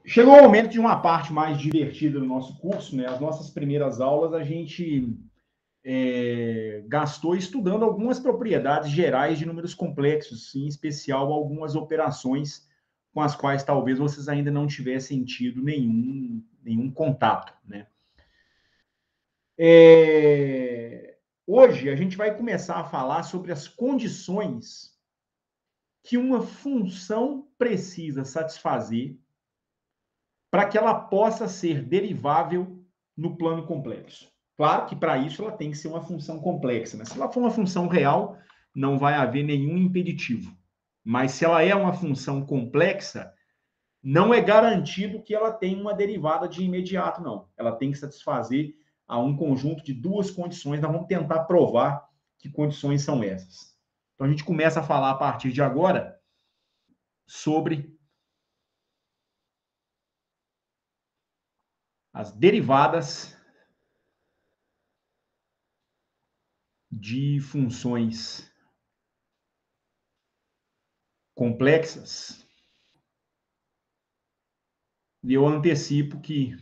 Chegou o momento de uma parte mais divertida do nosso curso, né? As nossas primeiras aulas a gente gastou estudando algumas propriedades gerais de números complexos, em especial algumas operações com as quais talvez vocês ainda não tivessem tido nenhum contato, né? Hoje a gente vai começar a falar sobre as condições que uma função precisa satisfazer para que ela possa ser derivável no plano complexo. Claro que para isso ela tem que ser uma função complexa, mas se ela for uma função real, não vai haver nenhum impeditivo. Mas se ela é uma função complexa, não é garantido que ela tenha uma derivada de imediato, não. Ela tem que satisfazer a um conjunto de duas condições. Nós vamos tentar provar que condições são essas. Então a gente começa a falar a partir de agora sobre as derivadas de funções complexas. E eu antecipo que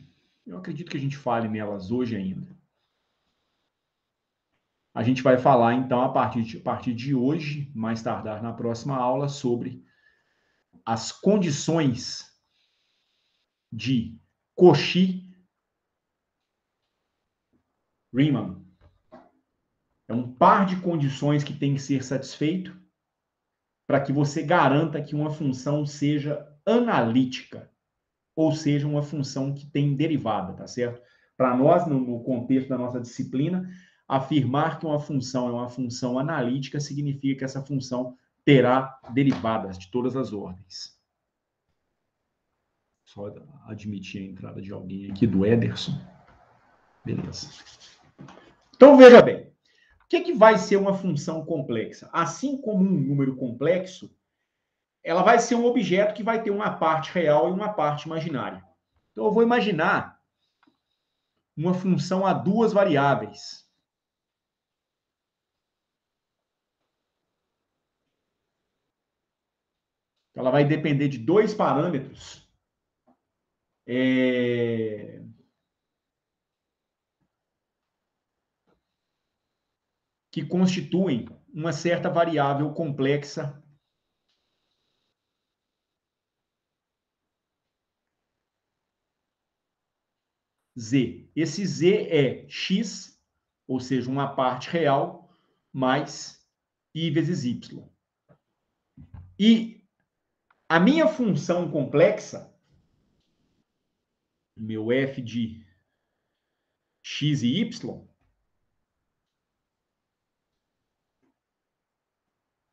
eu acredito que a gente fale nelas hoje ainda. A gente vai falar, então, a partir de hoje, mais tardar na próxima aula, sobre as condições de Cauchy-Riemann. É um par de condições que tem que ser satisfeito para que você garanta que uma função seja analítica, ou seja, uma função que tem derivada, tá certo? Para nós, no contexto da nossa disciplina, afirmar que uma função é uma função analítica significa que essa função terá derivadas de todas as ordens. Só admitir a entrada de alguém aqui, do Ederson. Beleza. Então, veja bem. O que vai ser uma função complexa? Assim como um número complexo, ela vai ser um objeto que vai ter uma parte real e uma parte imaginária. Então, eu vou imaginar uma função a duas variáveis. Ela vai depender de dois parâmetros que constituem uma certa variável complexa z. Esse z é x, ou seja, uma parte real, mais i vezes y. E a minha função complexa, meu f de x e y,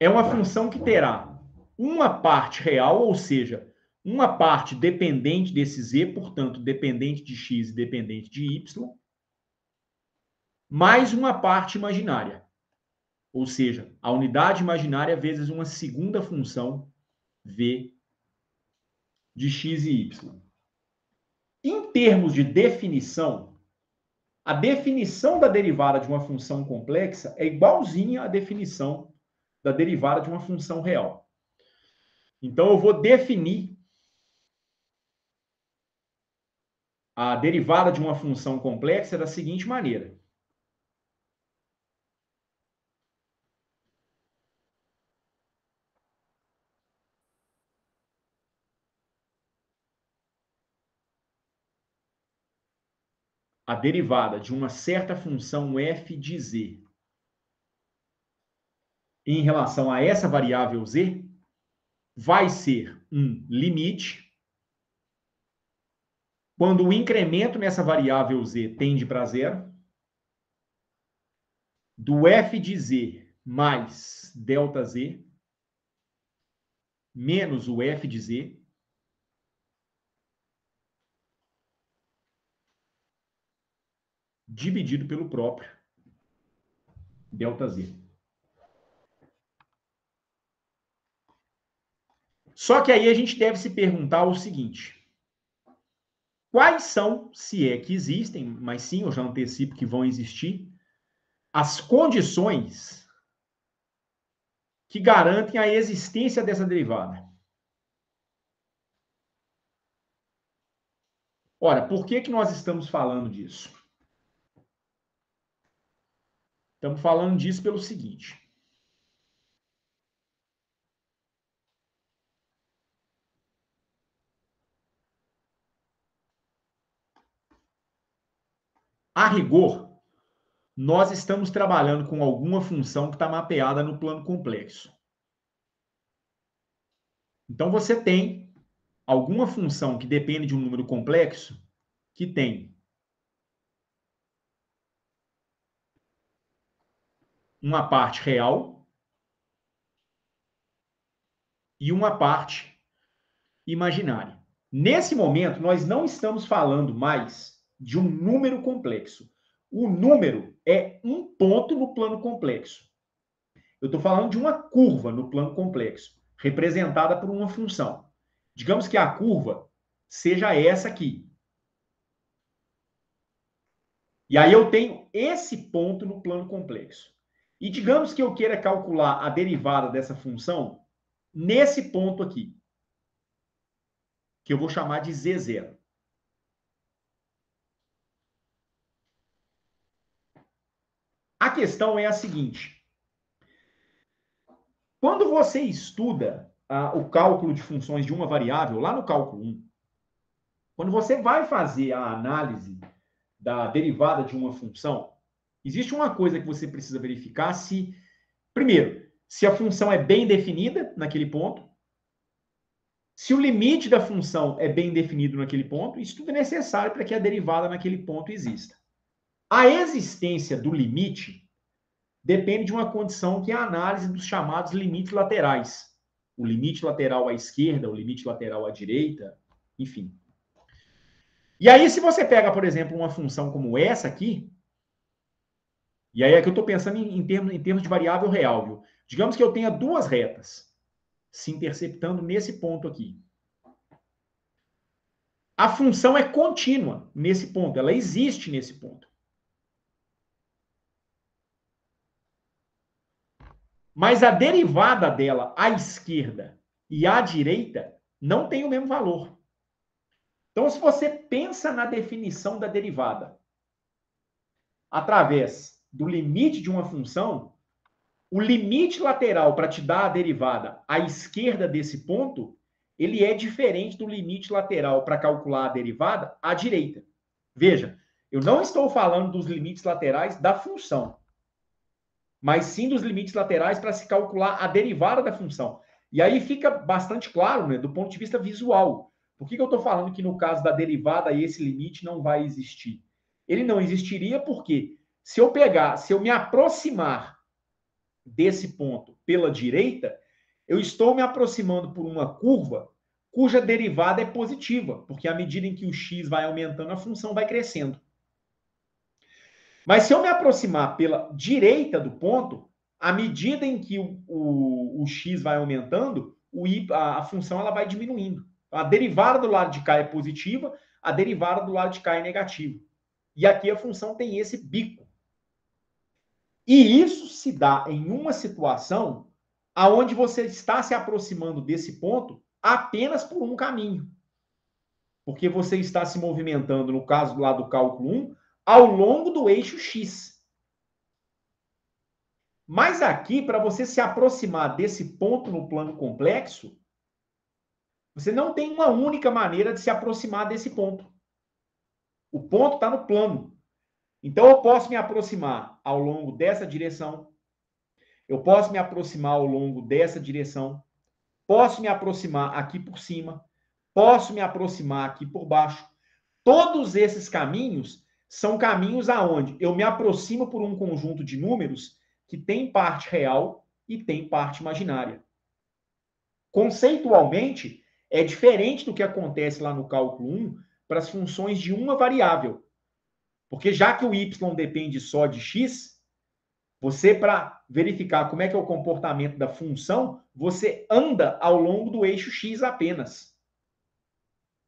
é uma função que terá uma parte real, ou seja, uma parte dependente desse z, portanto, dependente de x e dependente de y, mais uma parte imaginária. Ou seja, a unidade imaginária vezes uma segunda função v de x e y. Em termos de definição, a definição da derivada de uma função complexa é igualzinha à definição da derivada de uma função real. Então, eu vou definir a derivada de uma função complexa da seguinte maneira. A derivada de uma certa função f de z em relação a essa variável z vai ser um limite quando o incremento nessa variável z tende para zero, do f de z mais delta z, menos o f de z, dividido pelo próprio delta z. Só que aí a gente deve se perguntar o seguinte: quais são, se é que existem, mas sim, eu já antecipo que vão existir, as condições que garantem a existência dessa derivada? Ora, por que que nós estamos falando disso? Estamos falando disso pelo seguinte. A rigor, nós estamos trabalhando com alguma função que está mapeada no plano complexo. Então, você tem alguma função que depende de um número complexo que tem uma parte real e uma parte imaginária. Nesse momento, nós não estamos falando mais de um número complexo. O número é um ponto no plano complexo. Eu estou falando de uma curva no plano complexo, representada por uma função. Digamos que a curva seja essa aqui. E aí eu tenho esse ponto no plano complexo. E digamos que eu queira calcular a derivada dessa função nesse ponto aqui, que eu vou chamar de Z0. A questão é a seguinte. Quando você estuda o cálculo de funções de uma variável, lá no cálculo 1, quando você vai fazer a análise da derivada de uma função, existe uma coisa que você precisa verificar se, primeiro, se a função é bem definida naquele ponto, se o limite da função é bem definido naquele ponto, isso tudo é necessário para que a derivada naquele ponto exista. A existência do limite depende de uma condição que é a análise dos chamados limites laterais. O limite lateral à esquerda, o limite lateral à direita, enfim. E aí, se você pega, por exemplo, uma função como essa aqui, e aí é que eu estou pensando em termos de variável real, viu? Digamos que eu tenha duas retas se interceptando nesse ponto aqui. A função é contínua nesse ponto, ela existe nesse ponto. Mas a derivada dela à esquerda e à direita não tem o mesmo valor. Então, se você pensa na definição da derivada através do limite de uma função, o limite lateral para te dar a derivada à esquerda desse ponto, ele é diferente do limite lateral para calcular a derivada à direita. Veja, eu não estou falando dos limites laterais da função, mas sim dos limites laterais para se calcular a derivada da função. E aí fica bastante claro, né, do ponto de vista visual. Por que eu estou falando que no caso da derivada esse limite não vai existir? Ele não existiria porque se eu me aproximar desse ponto pela direita, eu estou me aproximando por uma curva cuja derivada é positiva, porque à medida em que o x vai aumentando, a função vai crescendo. Mas se eu me aproximar pela direita do ponto, à medida em que o x vai aumentando, a função ela vai diminuindo. A derivada do lado de cá é positiva, a derivada do lado de cá é negativa. E aqui a função tem esse bico. E isso se dá em uma situação aonde você está se aproximando desse ponto apenas por um caminho. Porque você está se movimentando, no caso lá do cálculo 1, ao longo do eixo x. Mas aqui, para você se aproximar desse ponto no plano complexo, você não tem uma única maneira de se aproximar desse ponto. O ponto está no plano. Então, eu posso me aproximar ao longo dessa direção, eu posso me aproximar ao longo dessa direção, posso me aproximar aqui por cima, posso me aproximar aqui por baixo. Todos esses caminhos são caminhos aonde eu me aproximo por um conjunto de números que tem parte real e tem parte imaginária. Conceitualmente, é diferente do que acontece lá no cálculo 1 para as funções de uma variável. Porque já que o y depende só de x, você, para verificar como é que é o comportamento da função, você anda ao longo do eixo x apenas.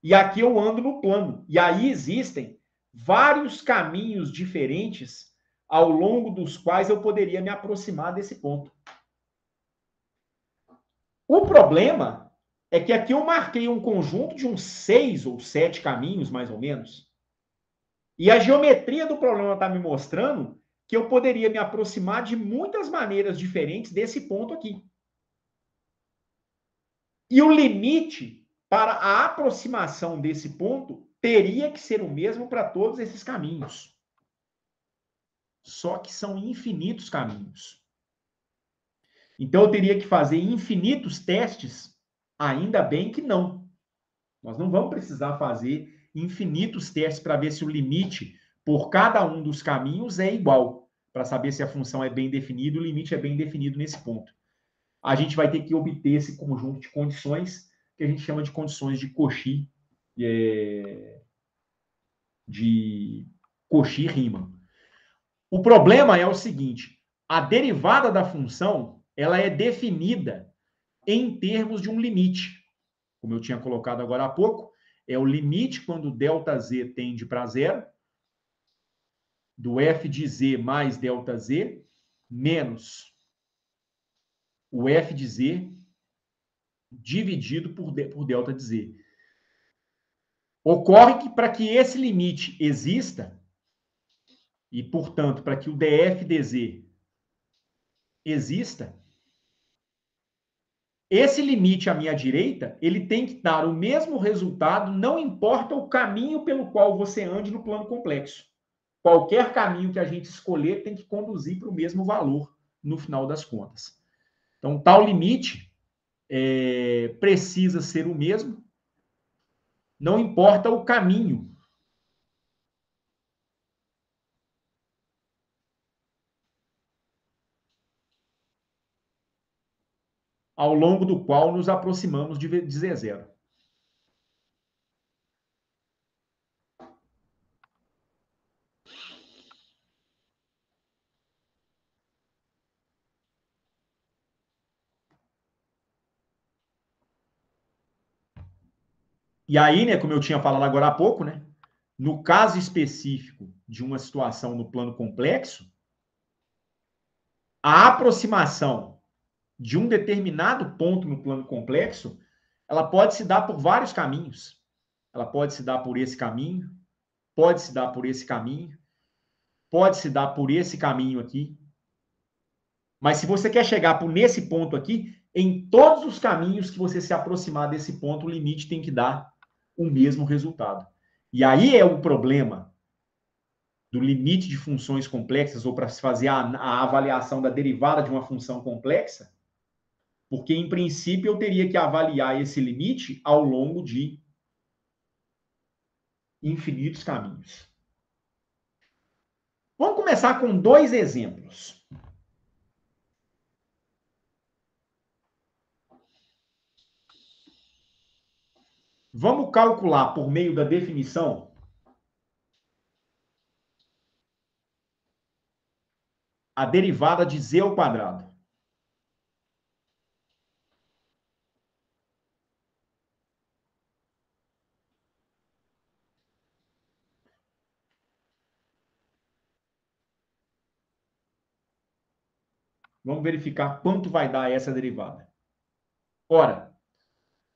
E aqui eu ando no plano. E aí existem vários caminhos diferentes ao longo dos quais eu poderia me aproximar desse ponto. O problema é que aqui eu marquei um conjunto de uns 6 ou 7 caminhos, mais ou menos. E a geometria do problema está me mostrando que eu poderia me aproximar de muitas maneiras diferentes desse ponto aqui. E o limite para a aproximação desse ponto teria que ser o mesmo para todos esses caminhos. Só que são infinitos caminhos. Então eu teria que fazer infinitos testes? Ainda bem que não. Nós não vamos precisar fazer infinitos testes para ver se o limite por cada um dos caminhos é igual, para saber se a função é bem definida, o limite é bem definido nesse ponto. A gente vai ter que obter esse conjunto de condições que a gente chama de condições de Cauchy, de Cauchy-Riemann. O problema é o seguinte: a derivada da função ela é definida em termos de um limite. Como eu tinha colocado agora há pouco, é o limite quando ΔZ tende para zero, do f de z mais ΔZ, menos o f de z dividido por delta de z. Ocorre que para que esse limite exista, e, portanto, para que o df dz exista, esse limite à minha direita, ele tem que dar o mesmo resultado, não importa o caminho pelo qual você ande no plano complexo. Qualquer caminho que a gente escolher tem que conduzir para o mesmo valor no final das contas. Então, tal limite precisa ser o mesmo, não importa o caminho ao longo do qual nos aproximamos de Z0. E aí, né, como eu tinha falado agora há pouco, né, no caso específico de uma situação no plano complexo, a aproximação de um determinado ponto no plano complexo, ela pode se dar por vários caminhos. Ela pode se dar por esse caminho, pode se dar por esse caminho, pode se dar por esse caminho aqui. Mas se você quer chegar por nesse ponto aqui, em todos os caminhos que você se aproximar desse ponto, o limite tem que dar o mesmo resultado. E aí é o problema do limite de funções complexas, ou para se fazer a avaliação da derivada de uma função complexa, porque, em princípio, eu teria que avaliar esse limite ao longo de infinitos caminhos. Vamos começar com 2 exemplos. Vamos calcular, por meio da definição, a derivada de z ao quadrado. Vamos verificar quanto vai dar essa derivada. Ora,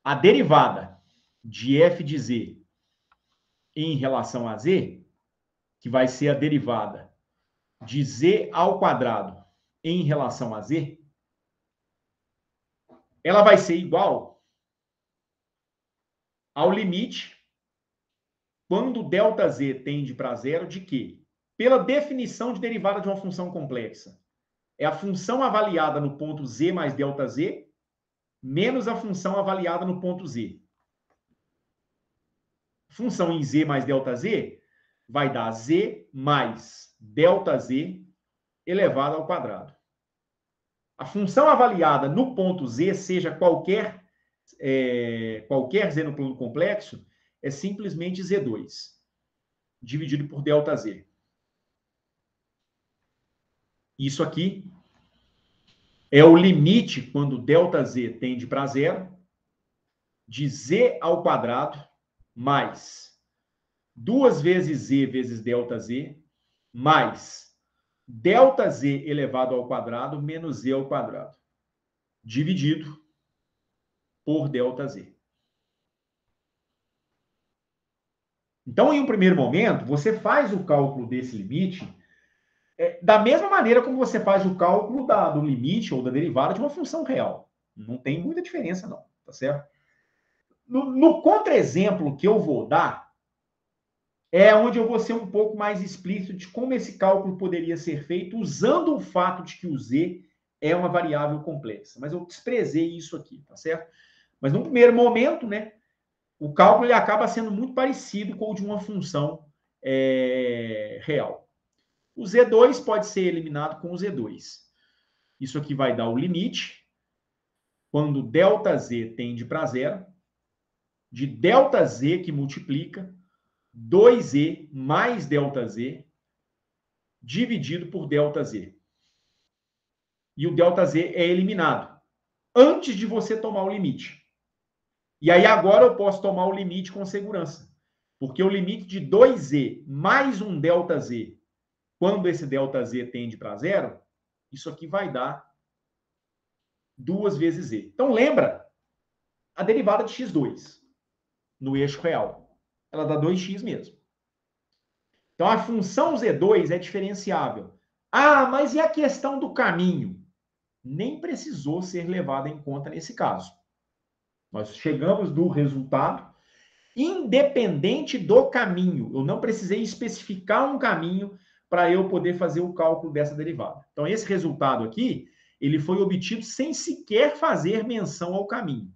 a derivada de f de z em relação a z, que vai ser a derivada de z ao quadrado em relação a z, ela vai ser igual ao limite quando ΔZ tende para zero de quê? Pela definição de derivada de uma função complexa. É a função avaliada no ponto z mais ΔZ menos a função avaliada no ponto z. Função em z mais ΔZ vai dar z mais ΔZ elevado ao quadrado. A função avaliada no ponto z, seja qualquer z no plano complexo, é simplesmente z2, dividido por ΔZ. Isso aqui é o limite quando ΔZ tende para zero, de z ao quadrado, mais 2 vezes z vezes ΔZ, mais ΔZ elevado ao quadrado, menos z ao quadrado, dividido por ΔZ. Então, em um primeiro momento, você faz o cálculo desse limite da mesma maneira como você faz o cálculo do limite ou da derivada de uma função real. Não tem muita diferença, não, tá certo? No contra-exemplo que eu vou dar, é onde eu vou ser um pouco mais explícito de como esse cálculo poderia ser feito usando o fato de que o z é uma variável complexa. Mas eu desprezei isso aqui, tá certo? Mas no primeiro momento, né, o cálculo ele acaba sendo muito parecido com o de uma função real. O Z2 pode ser eliminado com o Z2. Isso aqui vai dar o limite, quando ΔZ tende para zero, de ΔZ que multiplica 2E mais ΔZ dividido por ΔZ. E o ΔZ é eliminado antes de você tomar o limite. E aí agora eu posso tomar o limite com segurança. Porque o limite de 2E mais um ΔZ, quando esse ΔZ tende para zero, isso aqui vai dar 2 vezes Z. Então lembra a derivada de x2 no eixo real. Ela dá 2x mesmo. Então a função Z2 é diferenciável. Ah, mas e a questão do caminho? Nem precisou ser levada em conta nesse caso. Nós chegamos do resultado independente do caminho. Eu não precisei especificar um caminho para eu poder fazer o cálculo dessa derivada. Então, esse resultado aqui, ele foi obtido sem sequer fazer menção ao caminho.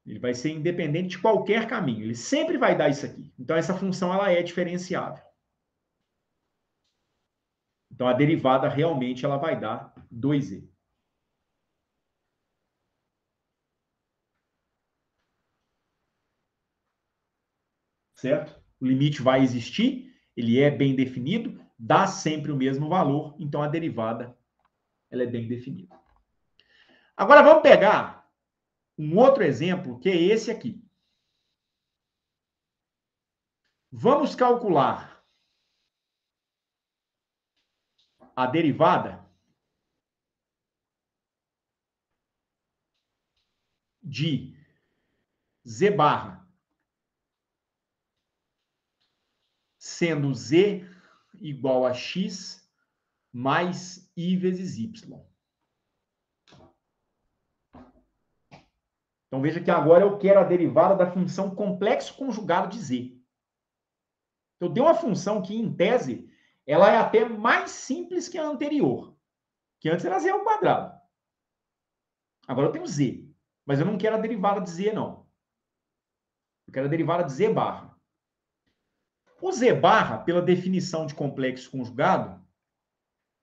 Ele vai ser independente de qualquer caminho. Ele sempre vai dar isso aqui. Então, essa função ela é diferenciável. Então, a derivada realmente ela vai dar 2e. Certo? O limite vai existir, ele é bem definido, dá sempre o mesmo valor, então a derivada ela é bem definida. Agora vamos pegar um outro exemplo, que é esse aqui. Vamos calcular a derivada de z barra, sendo z igual a x mais i vezes y. Então veja que agora eu quero a derivada da função complexo conjugado de z. Eu dei uma função que, em tese, ela é até mais simples que a anterior, que antes era z ao quadrado. Agora eu tenho z, mas eu não quero a derivada de z, não. Eu quero a derivada de z barra. O z barra, pela definição de complexo conjugado,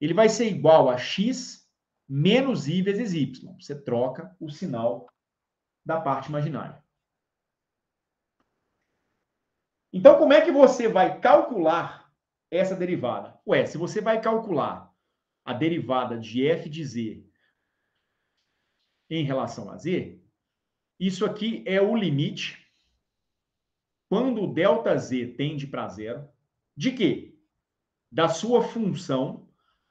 ele vai ser igual a x menos i vezes y. Você troca o sinal da parte imaginária. Então, como é que você vai calcular essa derivada? Ué, se você vai calcular a derivada de f de z em relação a z, isso aqui é o limite quando o ΔZ tende para zero, de quê? Da sua função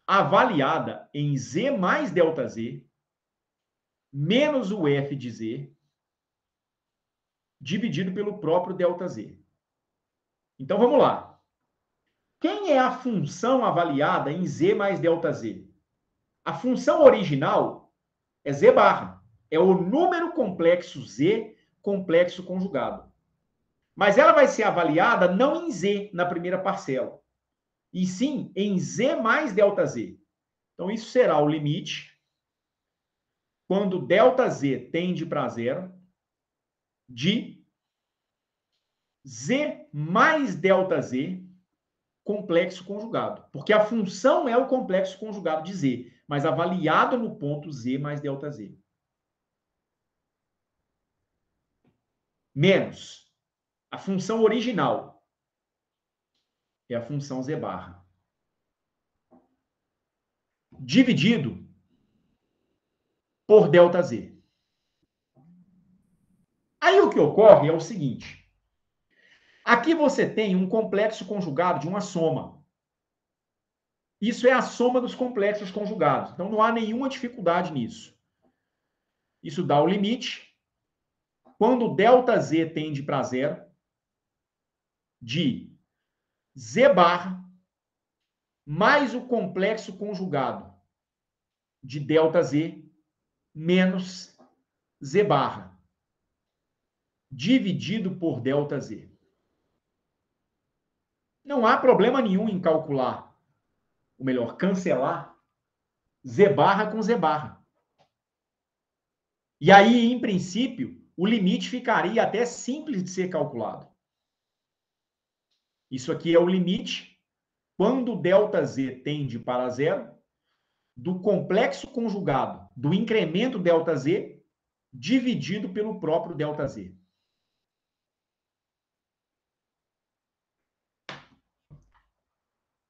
avaliada em z mais ΔZ menos o f de z dividido pelo próprio ΔZ. Então, vamos lá. Quem é a função avaliada em z mais ΔZ? A função original é z barra. É o número complexo z complexo conjugado. Mas ela vai ser avaliada não em z na primeira parcela, e sim em z mais ΔZ. Então, isso será o limite quando ΔZ tende para zero de z mais ΔZ complexo conjugado. Porque a função é o complexo conjugado de z, mas avaliado no ponto z mais ΔZ. Menos a função original, é a função z barra, dividido por ΔZ. Aí o que ocorre é o seguinte. Aqui você tem um complexo conjugado de uma soma. Isso é a soma dos complexos conjugados. Então não há nenhuma dificuldade nisso. Isso dá o limite, quando ΔZ tende para zero, de Z barra mais o complexo conjugado de ΔZ menos Z barra, dividido por ΔZ. Não há problema nenhum em calcular, ou melhor, cancelar Z barra com Z barra. E aí, em princípio, o limite ficaria até simples de ser calculado. Isso aqui é o limite quando ΔZ tende para zero do complexo conjugado do incremento ΔZ dividido pelo próprio ΔZ.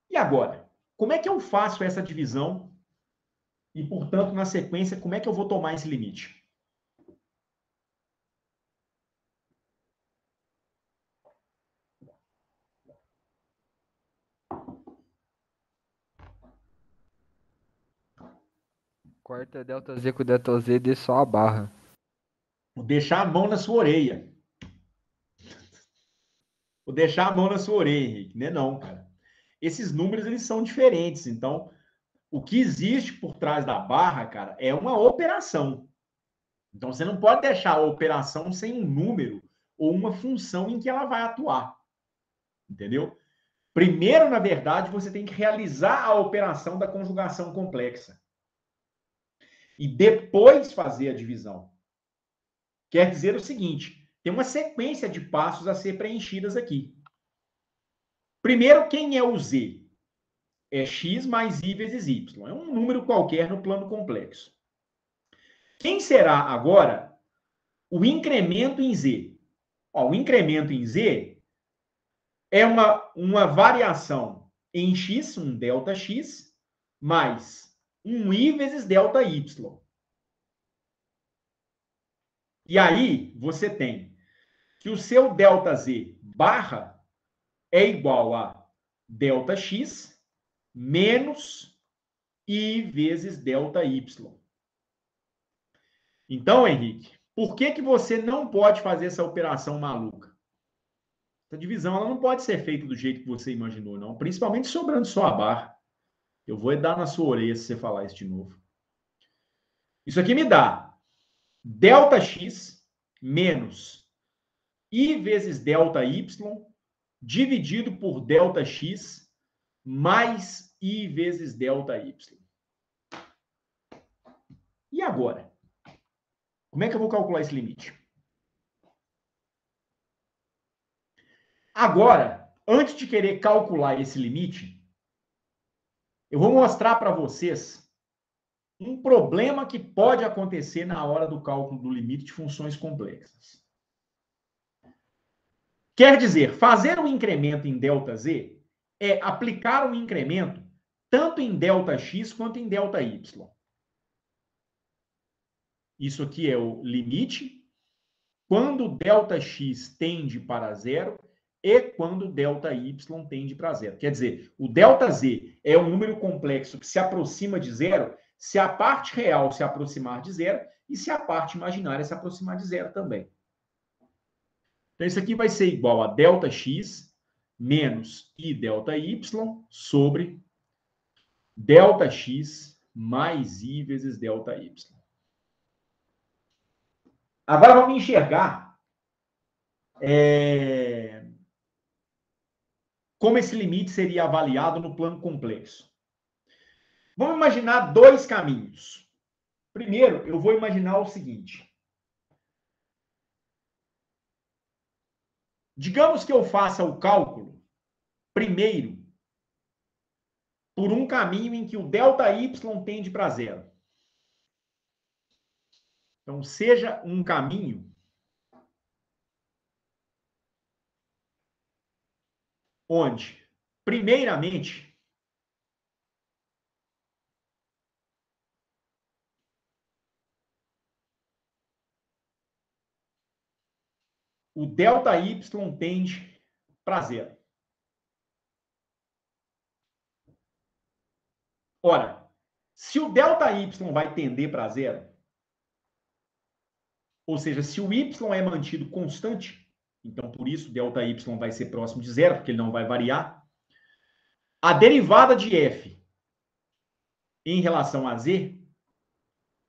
E agora? Como é que eu faço essa divisão? E, portanto, na sequência, como é que eu vou tomar esse limite? Corta ΔZ com ΔZ de só a barra. Vou deixar a mão na sua orelha. Vou deixar a mão na sua orelha, Henrique. Não é não, cara. Esses números, eles são diferentes. Então, o que existe por trás da barra, cara, é uma operação. Então, você não pode deixar a operação sem um número ou uma função em que ela vai atuar. Entendeu? Primeiro, na verdade, você tem que realizar a operação da conjugação complexa. E depois fazer a divisão. Quer dizer o seguinte, tem uma sequência de passos a ser preenchidas aqui. Primeiro, quem é o Z? É x mais i vezes y. É um número qualquer no plano complexo. Quem será agora o incremento em z? Ó, o incremento em z é uma variação em x, um ΔX, mais um i vezes ΔY. E aí você tem que o seu ΔZ barra é igual a ΔX menos i vezes ΔY. Então, Henrique, por que você não pode fazer essa operação maluca? Essa divisão ela não pode ser feita do jeito que você imaginou, não. Principalmente sobrando só a barra. Eu vou dar na sua orelha se você falar isso de novo. Isso aqui me dá ΔX menos i vezes ΔY dividido por ΔX mais i vezes ΔY. E agora? Como é que eu vou calcular esse limite? Agora, antes de querer calcular esse limite, eu vou mostrar para vocês um problema que pode acontecer na hora do cálculo do limite de funções complexas. Quer dizer, fazer um incremento em ΔZ é aplicar um incremento tanto em ΔX quanto em ΔY. Isso aqui é o limite quando ΔX tende para zero e quando ΔY tende para zero. Quer dizer, o ΔZ é um número complexo que se aproxima de zero se a parte real se aproximar de zero e se a parte imaginária se aproximar de zero também. Então, isso aqui vai ser igual a ΔX menos I ΔY sobre ΔX mais I vezes ΔY. Agora vamos enxergar como esse limite seria avaliado no plano complexo. Vamos imaginar dois caminhos. Primeiro, eu vou imaginar o seguinte. Digamos que eu faça o cálculo, primeiro, por um caminho em que o ΔY tende para zero. Então, seja um caminho onde, primeiramente, o ΔY tende para zero. Ora, se o ΔY vai tender para zero, Ou seja, se o y é mantido constante, então por isso ΔY vai ser próximo de zero, porque ele não vai variar, a derivada de f em relação a z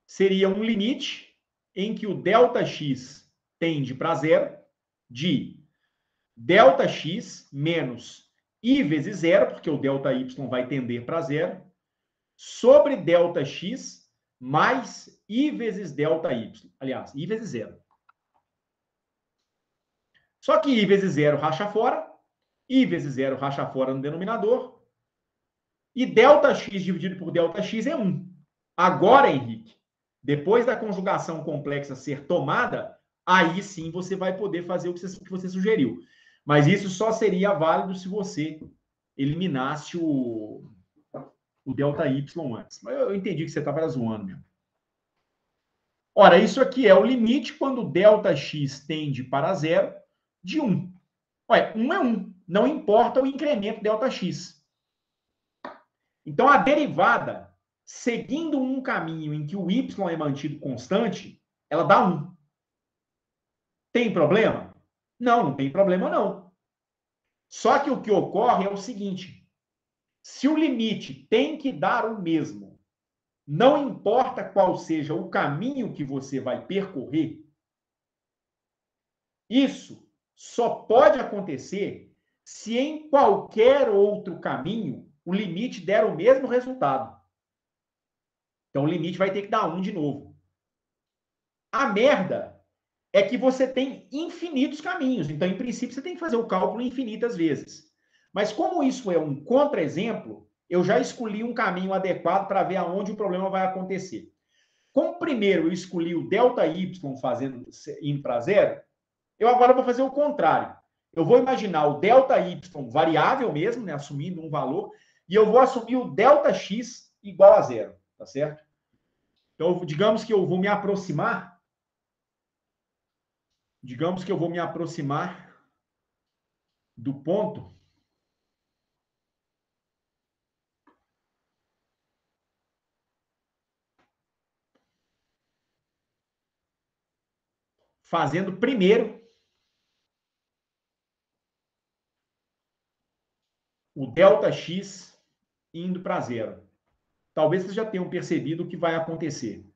seria um limite em que o ΔX tende para zero de ΔX menos i vezes zero, porque o ΔY vai tender para zero, sobre ΔX mais i vezes ΔY. Aliás, i vezes zero. Só que i vezes zero racha fora, i vezes zero racha fora no denominador, e ΔX dividido por ΔX é 1. Agora, Henrique, depois da conjugação complexa ser tomada, aí sim você vai poder fazer o que você sugeriu. Mas isso só seria válido se você eliminasse o ΔY antes. Mas eu entendi que você estava zoando mesmo. Ora, isso aqui é o limite quando ΔX tende para zero de 1. Olha, 1 é 1. Não importa o incremento ΔX. Então, a derivada, seguindo um caminho em que o y é mantido constante, ela dá 1. Tem problema? Não, não tem problema não. Só que o que ocorre é o seguinte: se o limite tem que dar o mesmo, não importa qual seja o caminho que você vai percorrer, isso só pode acontecer se em qualquer outro caminho o limite der o mesmo resultado. Então o limite vai ter que dar 1 de novo. A merda é que você tem infinitos caminhos. Então, em princípio, você tem que fazer o cálculo infinitas vezes. Mas como isso é um contra-exemplo, eu já escolhi um caminho adequado para ver aonde o problema vai acontecer. Como primeiro eu escolhi o ΔY indo para zero, eu agora vou fazer o contrário. Eu vou imaginar o ΔY variável mesmo, né, assumindo um valor, e eu vou assumir o ΔX igual a zero, tá certo? Então, digamos que eu vou me aproximar do ponto fazendo primeiro o ΔX indo para zero. Talvez vocês já tenham percebido o que vai acontecer.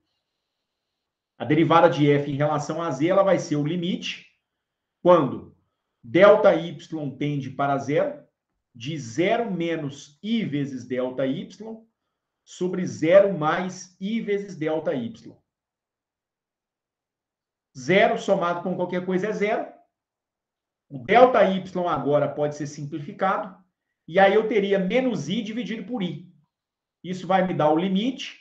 A derivada de f em relação a z ela vai ser o limite quando ΔY tende para zero, de zero menos i vezes ΔY sobre zero mais i vezes ΔY. Zero somado com qualquer coisa é zero. O ΔY agora pode ser simplificado. E aí eu teria menos i dividido por i. Isso vai me dar o limite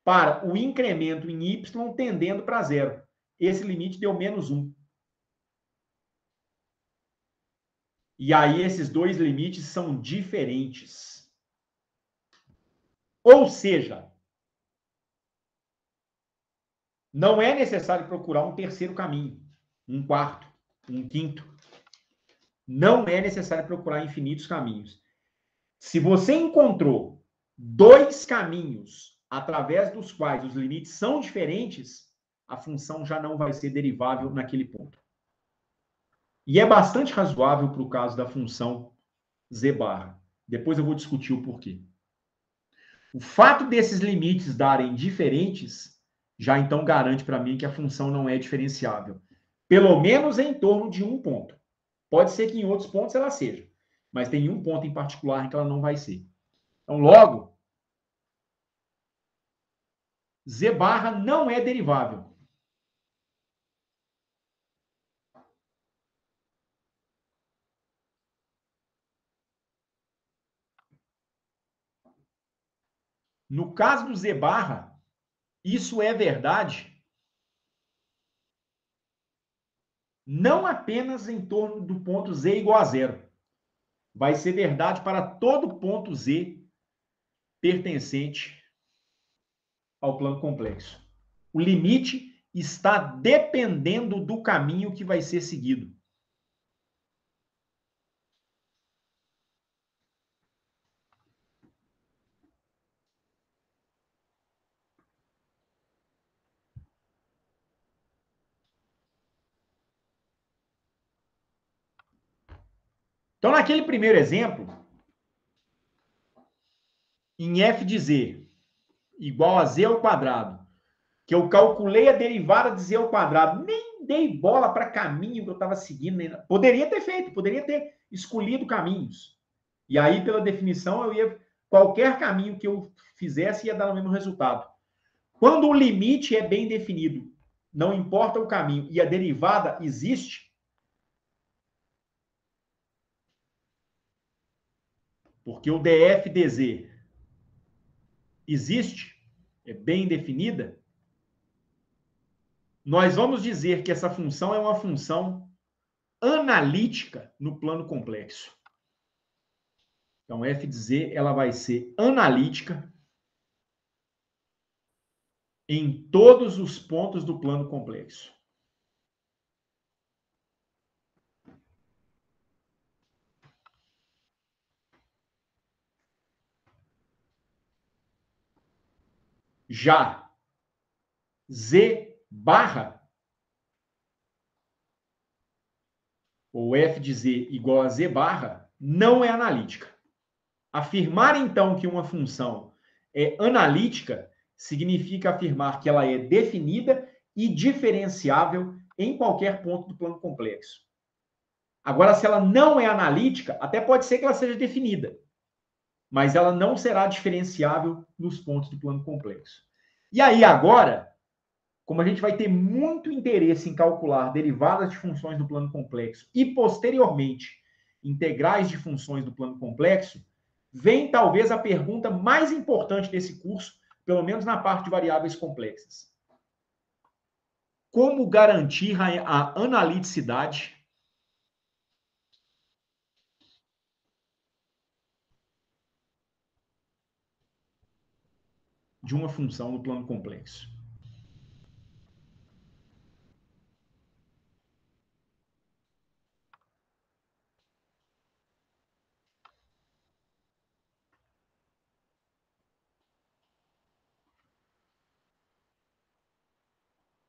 para o incremento em y tendendo para zero. Esse limite deu menos 1. E aí esses dois limites são diferentes. Ou seja, não é necessário procurar um terceiro caminho, um quarto, um quinto. Não é necessário procurar infinitos caminhos. Se você encontrou dois caminhos através dos quais os limites são diferentes, a função já não vai ser derivável naquele ponto. E é bastante razoável para o caso da função z barra. Depois eu vou discutir o porquê. O fato desses limites darem diferentes já então garante para mim que a função não é diferenciável. Pelo menos em torno de um ponto. Pode ser que em outros pontos ela seja, mas tem um ponto em particular em que ela não vai ser. Então, logo, z barra não é derivável. No caso do z barra, isso é verdade não apenas em torno do ponto z igual a zero. Vai ser verdade para todo ponto z pertencente ao plano complexo. O limite está dependendo do caminho que vai ser seguido. Então, naquele primeiro exemplo, em f de z igual a z ao quadrado, que eu calculei a derivada de z ao quadrado, nem dei bola para caminho que eu estava seguindo. Poderia ter feito, poderia ter escolhido caminhos. E aí, pela definição, qualquer caminho que eu fizesse ia dar o mesmo resultado. Quando o limite é bem definido, não importa o caminho, e a derivada existe, porque o df dz existe, é bem definida, nós vamos dizer que essa função é uma função analítica no plano complexo. Então, f de z ela vai ser analítica em todos os pontos do plano complexo. Já z barra, ou f de z igual a z barra, não é analítica. Afirmar, então, que uma função é analítica significa afirmar que ela é definida e diferenciável em qualquer ponto do plano complexo. Agora, se ela não é analítica, até pode ser que ela seja definida, mas ela não será diferenciável nos pontos do plano complexo. E aí, agora, como a gente vai ter muito interesse em calcular derivadas de funções do plano complexo e, posteriormente, integrais de funções do plano complexo, vem talvez a pergunta mais importante desse curso, pelo menos na parte de variáveis complexas. Como garantir a analiticidade de uma função no plano complexo?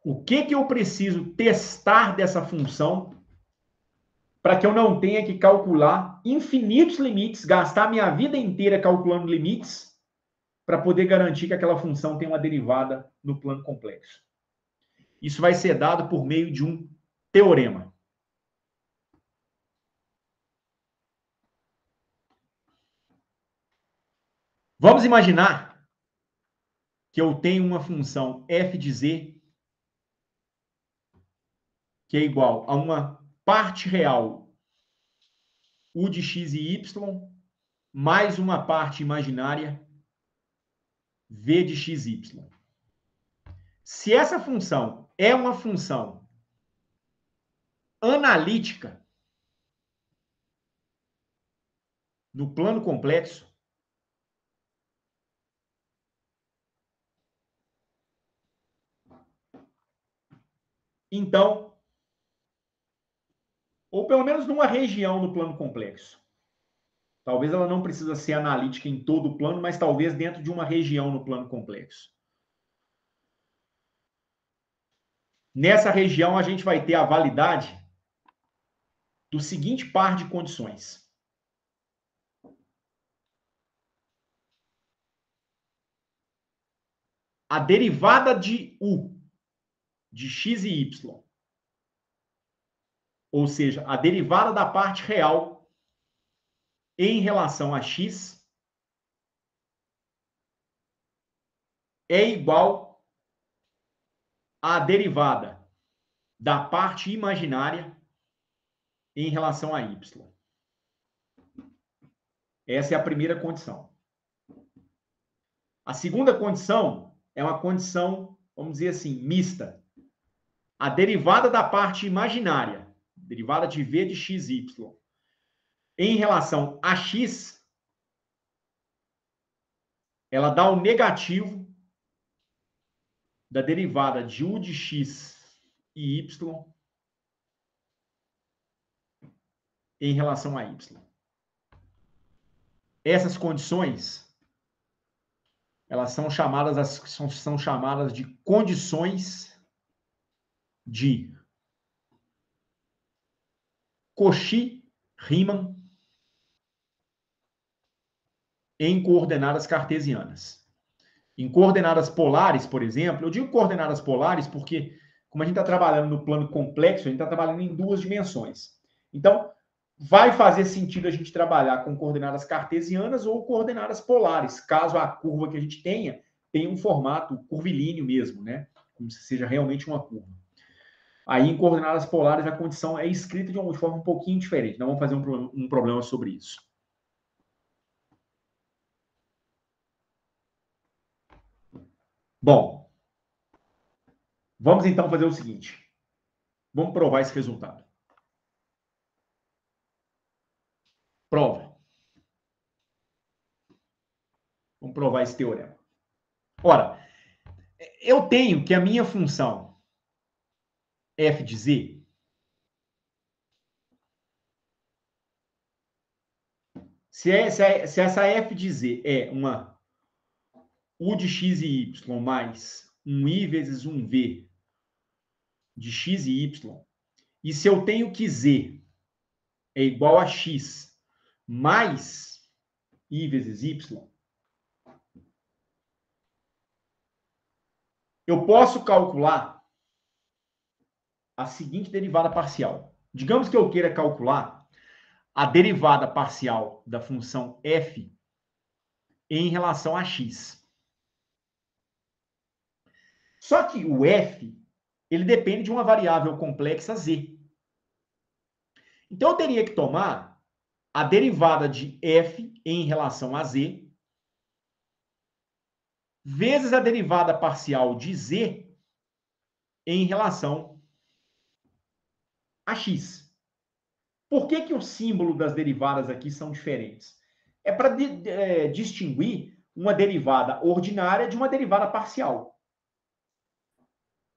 O que eu preciso testar dessa função para que eu não tenha que calcular infinitos limites, gastar minha vida inteira calculando limites, para poder garantir que aquela função tem uma derivada no plano complexo? Isso vai ser dado por meio de um teorema. Vamos imaginar que eu tenho uma função f de z que é igual a uma parte real u de x e y mais uma parte imaginária v de x, y. Se essa função é uma função analítica no plano complexo, então, ou pelo menos numa região do plano complexo. Talvez ela não precisa ser analítica em todo o plano, mas talvez dentro de uma região no plano complexo. Nessa região, a gente vai ter a validade do seguinte par de condições. A derivada de u, de x e y, ou seja, a derivada da parte real em relação a x, é igual à derivada da parte imaginária em relação a y. Essa é a primeira condição. A segunda condição é uma condição, vamos dizer assim, mista. A derivada da parte imaginária, derivada de v de x, y, em relação a x, ela dá o negativo da derivada de u de x e y em relação a y. Essas condições, elas são chamadas de condições de Cauchy-Riemann em coordenadas cartesianas. Em coordenadas polares, por exemplo, eu digo coordenadas polares porque, como a gente está trabalhando no plano complexo, a gente está trabalhando em duas dimensões. Então, vai fazer sentido a gente trabalhar com coordenadas cartesianas ou coordenadas polares, caso a curva que a gente tenha um formato curvilíneo mesmo, né? Como se seja realmente uma curva. Aí, em coordenadas polares, a condição é escrita de uma forma um pouquinho diferente. Nós vamos fazer um problema sobre isso. Bom, vamos então fazer o seguinte. Vamos provar esse resultado. Prova. Vamos provar esse teorema. Ora, eu tenho que a minha função f de z, se essa f de z é uma u de x e y mais um i vezes um v de x e y, e se eu tenho que z é igual a x mais i vezes y, eu posso calcular a seguinte derivada parcial. Digamos que eu queira calcular a derivada parcial da função f em relação a x. Só que o f, ele depende de uma variável complexa z. Então, eu teria que tomar a derivada de f em relação a z vezes a derivada parcial de z em relação a x. Por que o símbolo das derivadas aqui são diferentes? É para distinguir uma derivada ordinária de uma derivada parcial.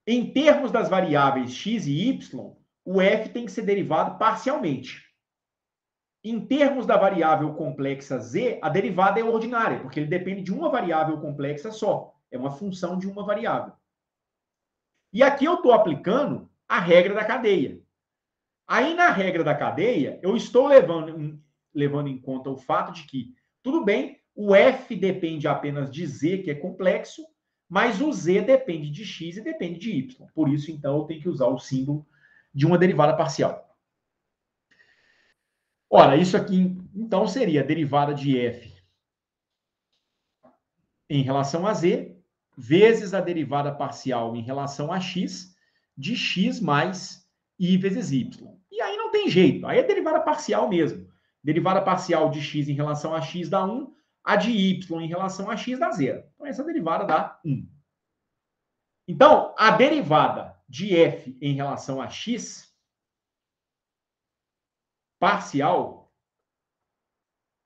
Em termos das variáveis x e y, o f tem que ser derivado parcialmente. Em termos da variável complexa z, a derivada é ordinária, porque ele depende de uma variável complexa só. É uma função de uma variável. E aqui eu estou aplicando a regra da cadeia. Aí, na regra da cadeia, eu estou levando em conta o fato de que, tudo bem, o f depende apenas de z, que é complexo, mas o z depende de x e depende de y. Por isso, então, eu tenho que usar o símbolo de uma derivada parcial. Ora, isso aqui, então, seria a derivada de f em relação a z, vezes a derivada parcial em relação a x, de x mais i vezes y. E aí não tem jeito, aí é derivada parcial mesmo. Derivada parcial de x em relação a x dá 1, a de y em relação a x dá 0. Então, essa derivada dá 1. Então, a derivada de f em relação a x parcial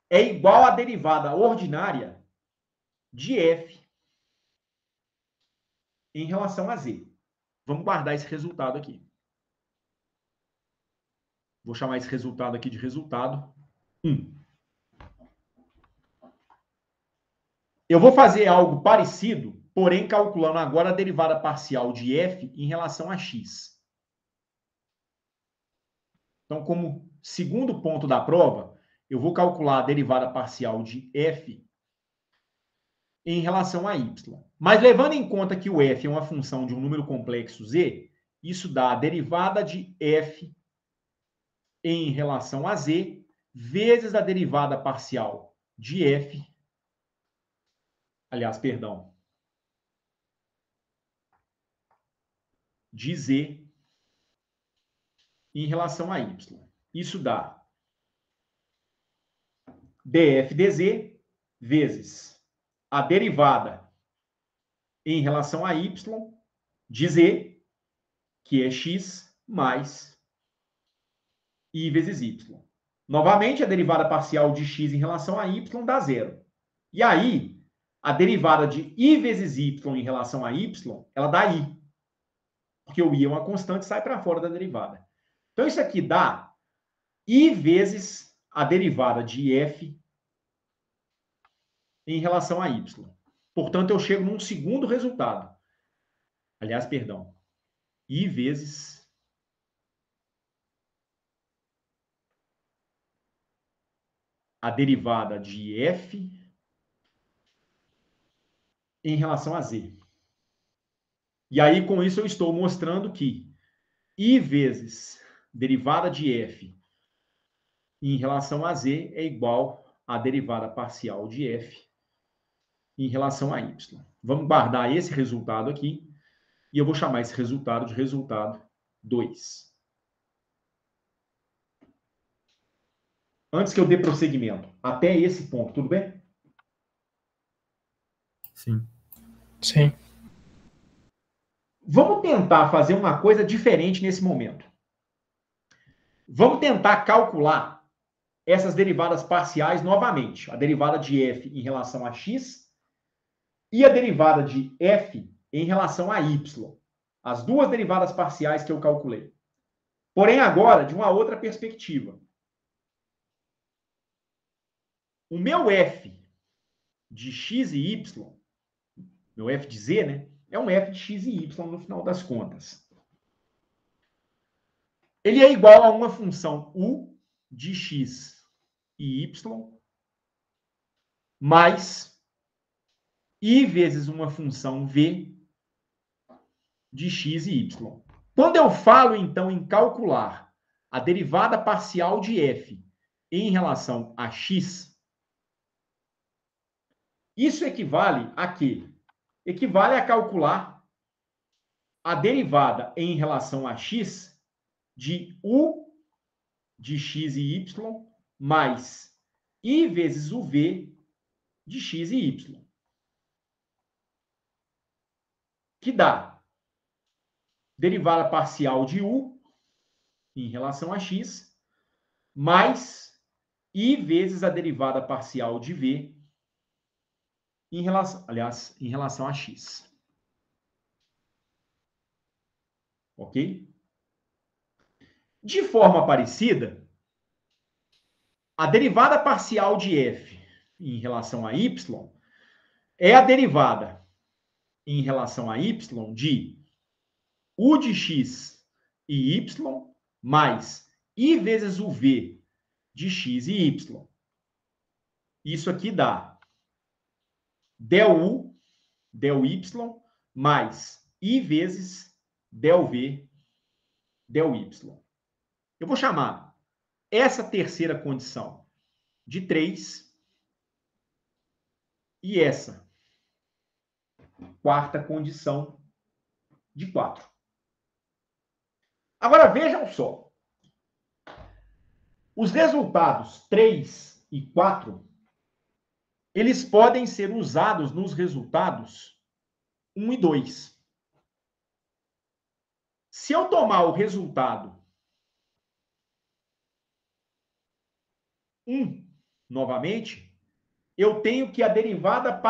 é igual à derivada ordinária de f em relação a z. Vamos guardar esse resultado aqui. Vou chamar esse resultado aqui de resultado 1. Eu vou fazer algo parecido, porém calculando agora a derivada parcial de f em relação a x. Então, como segundo ponto da prova, eu vou calcular a derivada parcial de f em relação a y. Mas levando em conta que o f é uma função de um número complexo z, isso dá a derivada de f em relação a z vezes a derivada parcial de f, aliás, perdão, de z em relação a y. Isso dá df dz vezes a derivada em relação a y de z, que é x, mais i vezes y. Novamente, a derivada parcial de x em relação a y dá 0. E aí, a derivada de i vezes y em relação a y, ela dá i. Porque o i é uma constante e sai para fora da derivada. Então, isso aqui dá i vezes a derivada de f em relação a y. Portanto, eu chego num segundo resultado. Aliás, perdão. I vezes a derivada de f em relação a z. E aí, com isso, eu estou mostrando que I vezes derivada de f em relação a z é igual à derivada parcial de f em relação a y. Vamos guardar esse resultado aqui e eu vou chamar esse resultado de resultado 2. Antes que eu dê prosseguimento, até esse ponto, tudo bem? Sim. Sim. Vamos tentar fazer uma coisa diferente nesse momento. Vamos tentar calcular essas derivadas parciais novamente. A derivada de f em relação a x e a derivada de f em relação a y. As duas derivadas parciais que eu calculei. Porém, agora, de uma outra perspectiva. O meu f de x e y, meu f de z, né? É um f de x e y no final das contas. Ele é igual a uma função u de x e y mais i vezes uma função v de x e y. Quando eu falo, então, em calcular a derivada parcial de f em relação a x, isso equivale a quê? Equivale a calcular a derivada em relação a x de u de x e y mais i vezes o v de x e y. Que dá derivada parcial de u em relação a x mais i vezes a derivada parcial de v em relação a x. Ok? De forma parecida, a derivada parcial de f em relação a y é a derivada em relação a y de u de x e y mais i vezes o v de x e y. Isso aqui dá del u, del y, mais i vezes del v, del y. Eu vou chamar essa terceira condição de 3 e essa quarta condição de 4. Agora vejam só. Os resultados 3 e 4, eles podem ser usados nos resultados 1 e 2. Se eu tomar o resultado 1 novamente, eu tenho que a derivada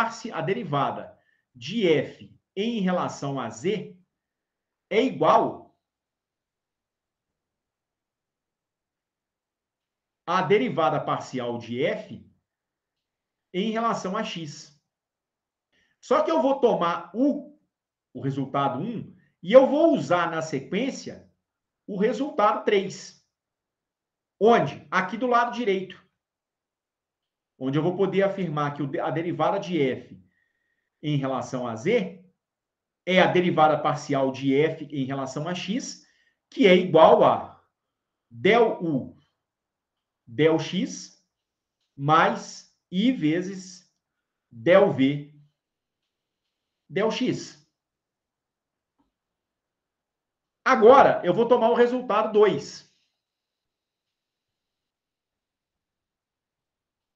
de f em relação a z é igual à derivada parcial de f em relação a x. Só que eu vou tomar o resultado 1, e eu vou usar na sequência o resultado 3. Onde? Aqui do lado direito. Onde eu vou poder afirmar que a derivada de f em relação a z é a derivada parcial de f em relação a x, que é igual a del u del x mais i vezes del v del x. Agora, eu vou tomar o resultado 2.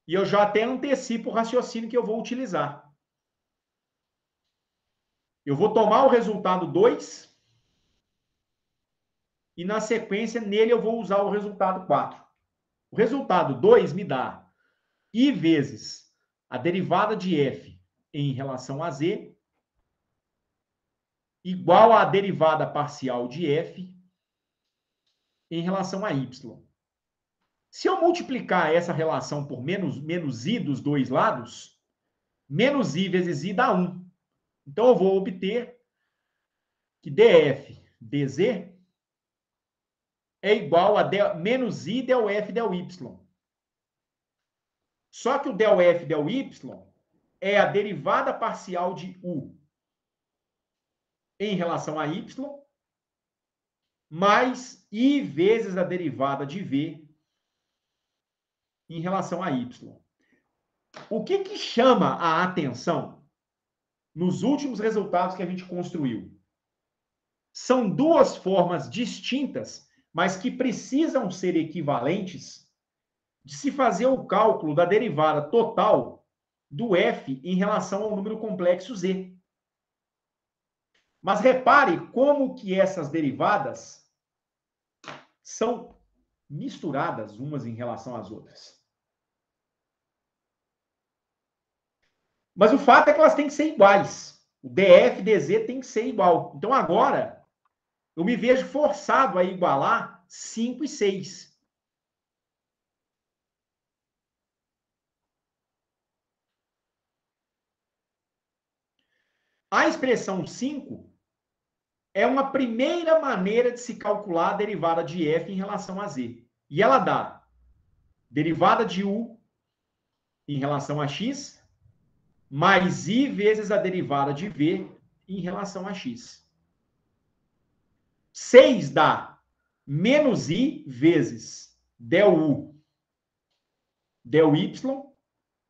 E eu já até antecipo o raciocínio que eu vou utilizar. Eu vou tomar o resultado 2 e, na sequência, nele eu vou usar o resultado 4. O resultado 2 me dá i vezes a derivada de f em relação a z igual à derivada parcial de f em relação a y. Se eu multiplicar essa relação por menos i dos dois lados, menos i vezes i dá 1. Então, eu vou obter que df dz é igual a menos i del f del y. Só que o del f del y é a derivada parcial de u em relação a y, mais i vezes a derivada de v em relação a y. O que chama a atenção nos últimos resultados que a gente construiu? São duas formas distintas, mas que precisam ser equivalentes de se fazer o cálculo da derivada total do f em relação ao número complexo z. Mas repare como que essas derivadas são misturadas umas em relação às outras. Mas o fato é que elas têm que ser iguais. O df, dz tem que ser igual. Então agora eu me vejo forçado a igualar 5 e 6. A expressão 5 é uma primeira maneira de se calcular a derivada de f em relação a z. E ela dá derivada de u em relação a x, mais i vezes a derivada de v em relação a x. 6 dá menos i vezes del u, del y,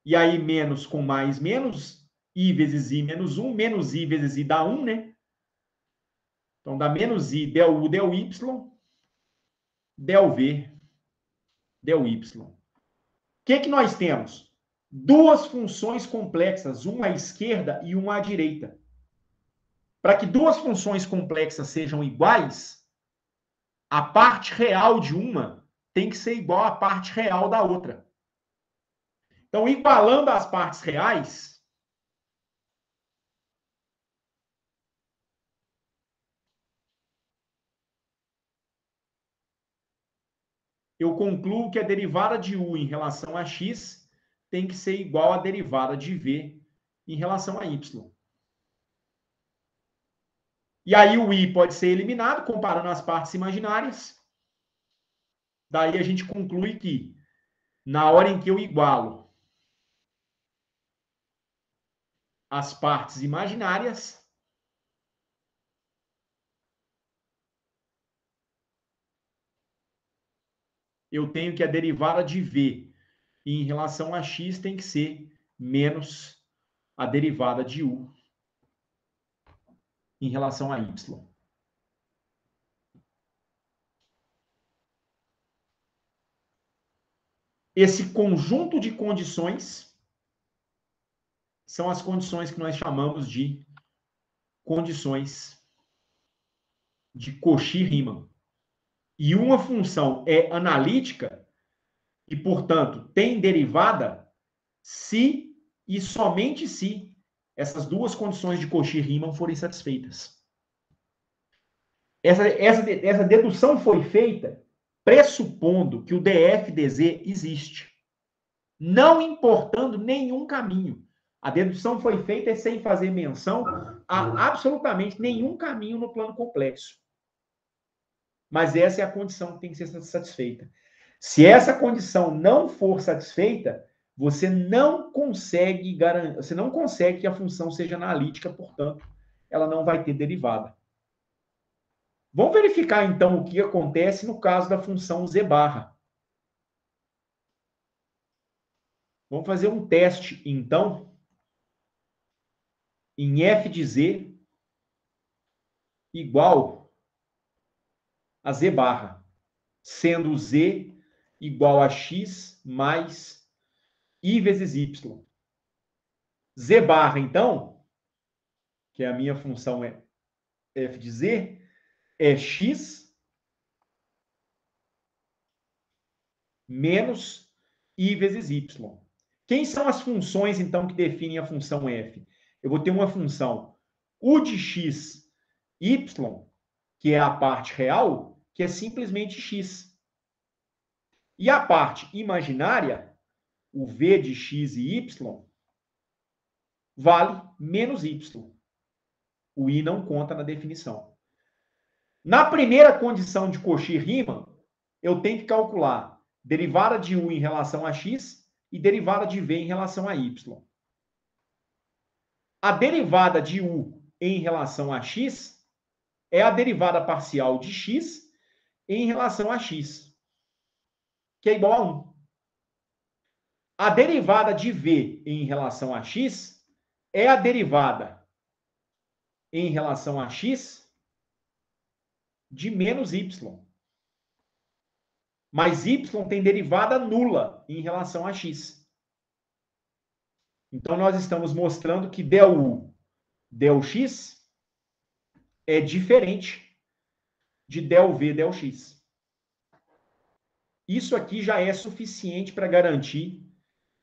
e aí menos com mais menos, i vezes i menos 1, menos i vezes i dá 1, né? Então dá menos i del u, del y, del v, del y. O que nós temos? Duas funções complexas, uma à esquerda e uma à direita. Para que duas funções complexas sejam iguais, a parte real de uma tem que ser igual à parte real da outra. Então, igualando as partes reais, eu concluo que a derivada de u em relação a x tem que ser igual à derivada de v em relação a y. E aí o i pode ser eliminado, comparando as partes imaginárias. Daí a gente conclui que, na hora em que eu igualo as partes imaginárias, eu tenho que a derivada de v em relação a x tem que ser menos a derivada de u em relação a y. Esse conjunto de condições são as condições que nós chamamos de condições de Cauchy-Riemann. E uma função é analítica e, portanto, tem derivada se e somente se essas duas condições de Cauchy-Riemann forem satisfeitas. Essa dedução foi feita pressupondo que o df/dz existe, não importando nenhum caminho. A dedução foi feita sem fazer menção a absolutamente nenhum caminho no plano complexo. Mas essa é a condição que tem que ser satisfeita. Se essa condição não for satisfeita, você não consegue que a função seja analítica, portanto, ela não vai ter derivada. Vamos verificar, então, o que acontece no caso da função z barra. Vamos fazer um teste, então, em f de z igual a z barra, sendo z igual a x mais i vezes y. Z barra, então, que é a minha função é f de z, é x menos i vezes y. Quem são as funções, então, que definem a função f? Eu vou ter uma função u de x, y, que é a parte real, que é simplesmente x. E a parte imaginária, o v de x e y, vale menos y. O i não conta na definição. Na primeira condição de Cauchy-Riemann, eu tenho que calcular derivada de u em relação a x e derivada de v em relação a y. A derivada de u em relação a x é a derivada parcial de x em relação a x, que é igual a 1. A derivada de v em relação a x é a derivada em relação a x de menos y. Mas y tem derivada nula em relação a x. Então, nós estamos mostrando que del u, del x é diferente de del v, del x. Isso aqui já é suficiente para garantir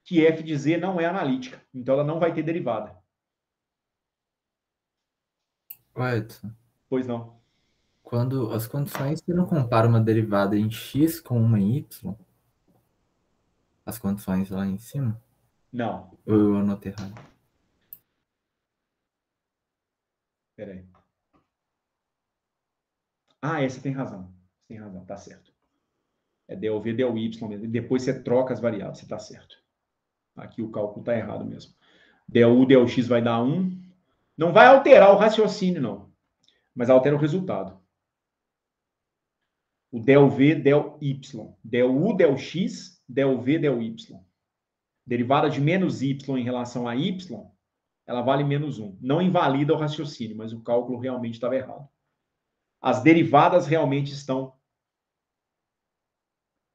que f de z não é analítica. Então, ela não vai ter derivada. Edson, Pois não. quando as condições você não compara uma derivada em x com uma em y, as condições lá em cima, Não. ou eu anotei errado? Espera aí. Ah, você tem razão. Você tem razão, tá certo. É del v, del y mesmo. E depois você troca as variáveis, você tá certo. Aqui o cálculo tá errado mesmo. Del u, del x vai dar 1. Não vai alterar o raciocínio, não. Mas altera o resultado. O del v, del y. Del u, del x, del v, del y. Derivada de menos y em relação a y, ela vale menos 1. Não invalida o raciocínio, mas o cálculo realmente estava errado. As derivadas realmente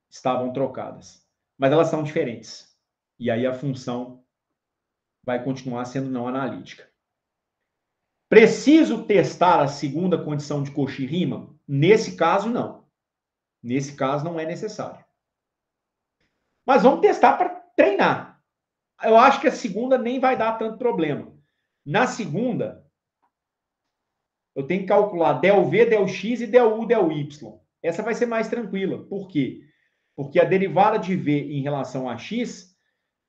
estavam trocadas. Mas elas são diferentes. E aí a função vai continuar sendo não analítica. Preciso testar a segunda condição de Cauchy-Riemann? Nesse caso, não. Nesse caso, não é necessário. Mas vamos testar para treinar. Eu acho que a segunda nem vai dar tanto problema. Na segunda, eu tenho que calcular del v, del x e del u, del y. Essa vai ser mais tranquila. Por quê? Porque a derivada de v em relação a x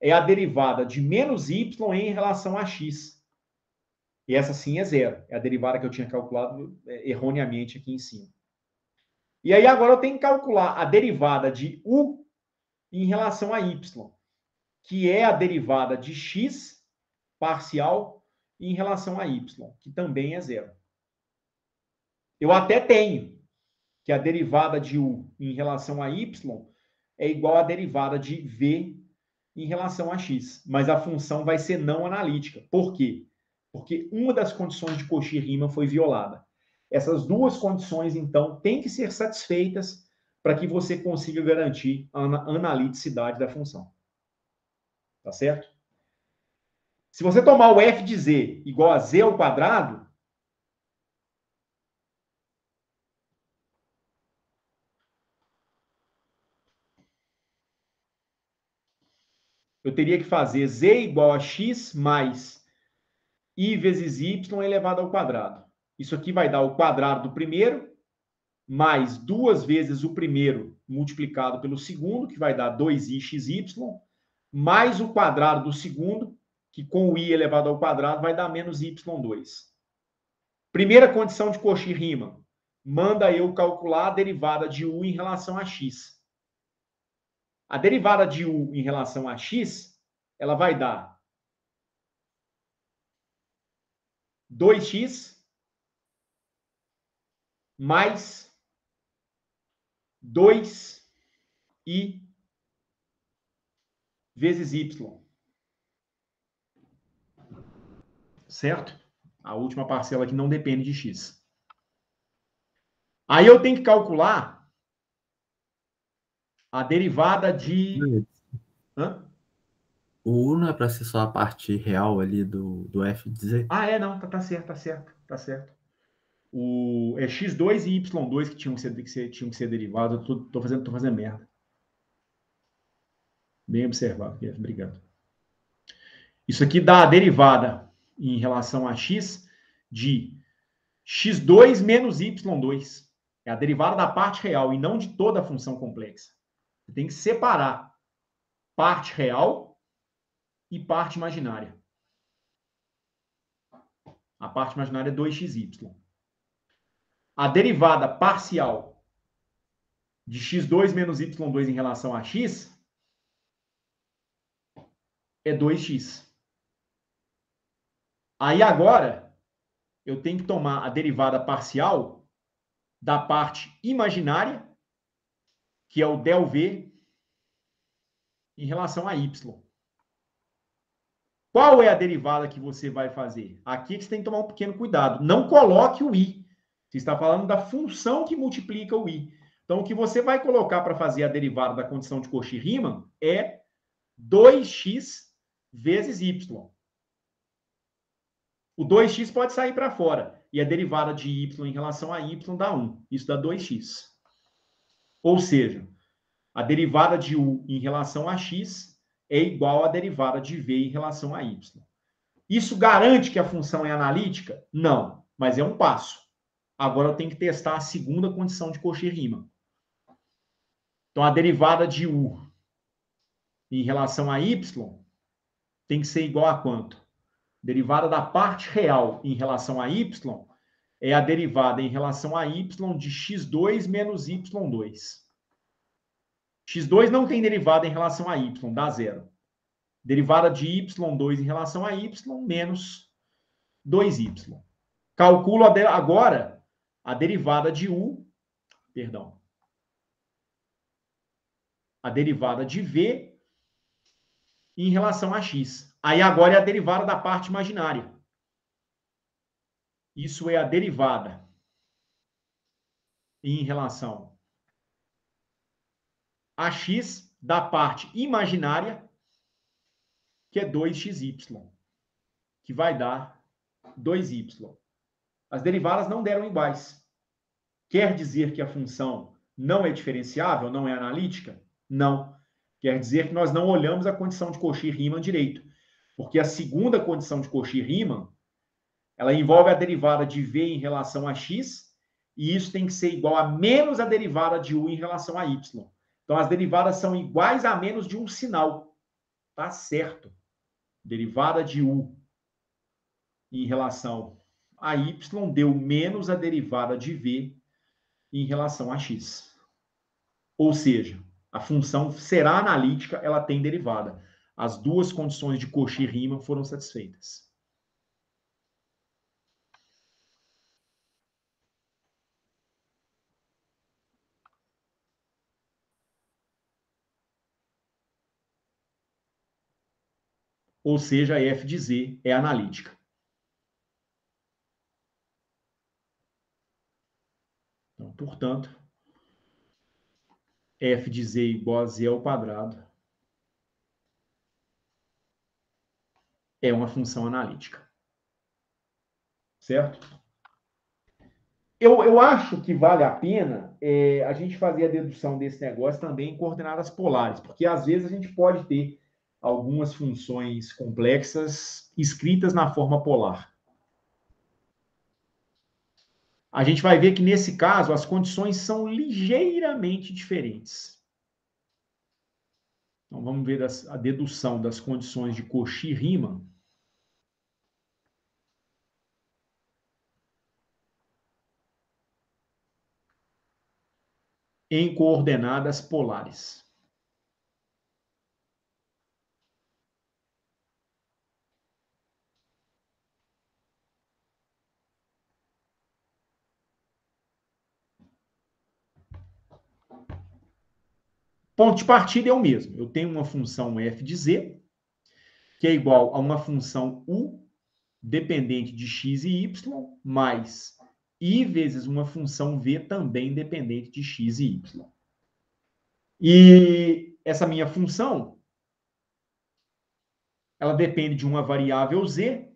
é a derivada de menos y em relação a x. E essa sim é zero. É a derivada que eu tinha calculado erroneamente aqui em cima. E aí agora eu tenho que calcular a derivada de u em relação a y, que é a derivada de x parcial em relação a y, que também é zero. Eu até tenho que a derivada de u em relação a y é igual à derivada de v em relação a x, mas a função vai ser não analítica. Por quê? Porque uma das condições de Cauchy-Riemann foi violada. Essas duas condições, então, têm que ser satisfeitas para que você consiga garantir a analiticidade da função. Tá certo? Se você tomar o f de z igual a z ao quadrado, eu teria que fazer z igual a x mais i vezes y elevado ao quadrado. Isso aqui vai dar o quadrado do primeiro, mais 2 vezes o primeiro multiplicado pelo segundo, que vai dar 2ixy, mais o quadrado do segundo, que com o i elevado ao quadrado vai dar menos y2. Primeira condição de Cauchy-Riemann, manda eu calcular a derivada de u em relação a x. A derivada de u em relação a x, ela vai dar 2x mais 2i vezes y. Certo? A última parcela aqui não depende de x. Aí eu tenho que calcular a derivada de... Hã? O U não é para ser só a parte real ali do f de z? Ah, não, tá certo, tá certo, tá certo. É x2 e y2 que tinham que ser derivados. Eu tô fazendo merda. Bem observado, obrigado. Isso aqui dá a derivada em relação a x de x2 menos y2. É a derivada da parte real e não de toda a função complexa. Você tem que separar parte real e parte imaginária. A parte imaginária é 2xy. A derivada parcial de x2 menos y2 em relação a x é 2x. Aí agora, eu tenho que tomar a derivada parcial da parte imaginária, que é o del V, em relação a y. Qual é a derivada que você vai fazer? Aqui que você tem que tomar um pequeno cuidado. Não coloque o i. Você está falando da função que multiplica o i. Então, o que você vai colocar para fazer a derivada da condição de Cauchy-Riemann é 2x vezes y. O 2x pode sair para fora. E a derivada de y em relação a y dá 1. Isso dá 2x. Ou seja, a derivada de u em relação a x é igual à derivada de v em relação a y. Isso garante que a função é analítica? Não, mas é um passo. Agora eu tenho que testar a segunda condição de Cauchy-Riemann. Então, a derivada de u em relação a y tem que ser igual a quanto? Derivada da parte real em relação a y é a derivada em relação a y de x2 menos y2. x2 não tem derivada em relação a y, dá zero. Derivada de y2 em relação a y menos 2y. Calculo agora a derivada de u, perdão, a derivada de v em relação a x. Aí agora é a derivada da parte imaginária. Isso é a derivada em relação a x da parte imaginária, que é 2xy, que vai dar 2y. As derivadas não deram iguais. Quer dizer que a função não é diferenciável, não é analítica? Não. Quer dizer que nós não olhamos a condição de Cauchy-Riemann direito. Porque a segunda condição de Cauchy-Riemann, ela envolve a derivada de v em relação a x, e isso tem que ser igual a menos a derivada de u em relação a y. Então, as derivadas são iguais a menos de um sinal. Tá certo. Derivada de u em relação a y deu menos a derivada de v em relação a x. Ou seja, a função será analítica, ela tem derivada. As duas condições de Cauchy-Riemann foram satisfeitas. Ou seja, a f de z é analítica. Então, portanto, f de z igual a z ao quadrado é uma função analítica. Certo? Eu acho que vale a pena a gente fazer a dedução desse negócio também em coordenadas polares, porque às vezes a gente pode ter algumas funções complexas escritas na forma polar. A gente vai ver que, nesse caso, as condições são ligeiramente diferentes. Então, vamos ver a dedução das condições de Cauchy-Riemann. Em coordenadas polares. Ponto de partida é o mesmo. Eu tenho uma função f de z, que é igual a uma função u dependente de x e y, mais i vezes uma função v também dependente de x e y. E essa minha função, ela depende de uma variável z,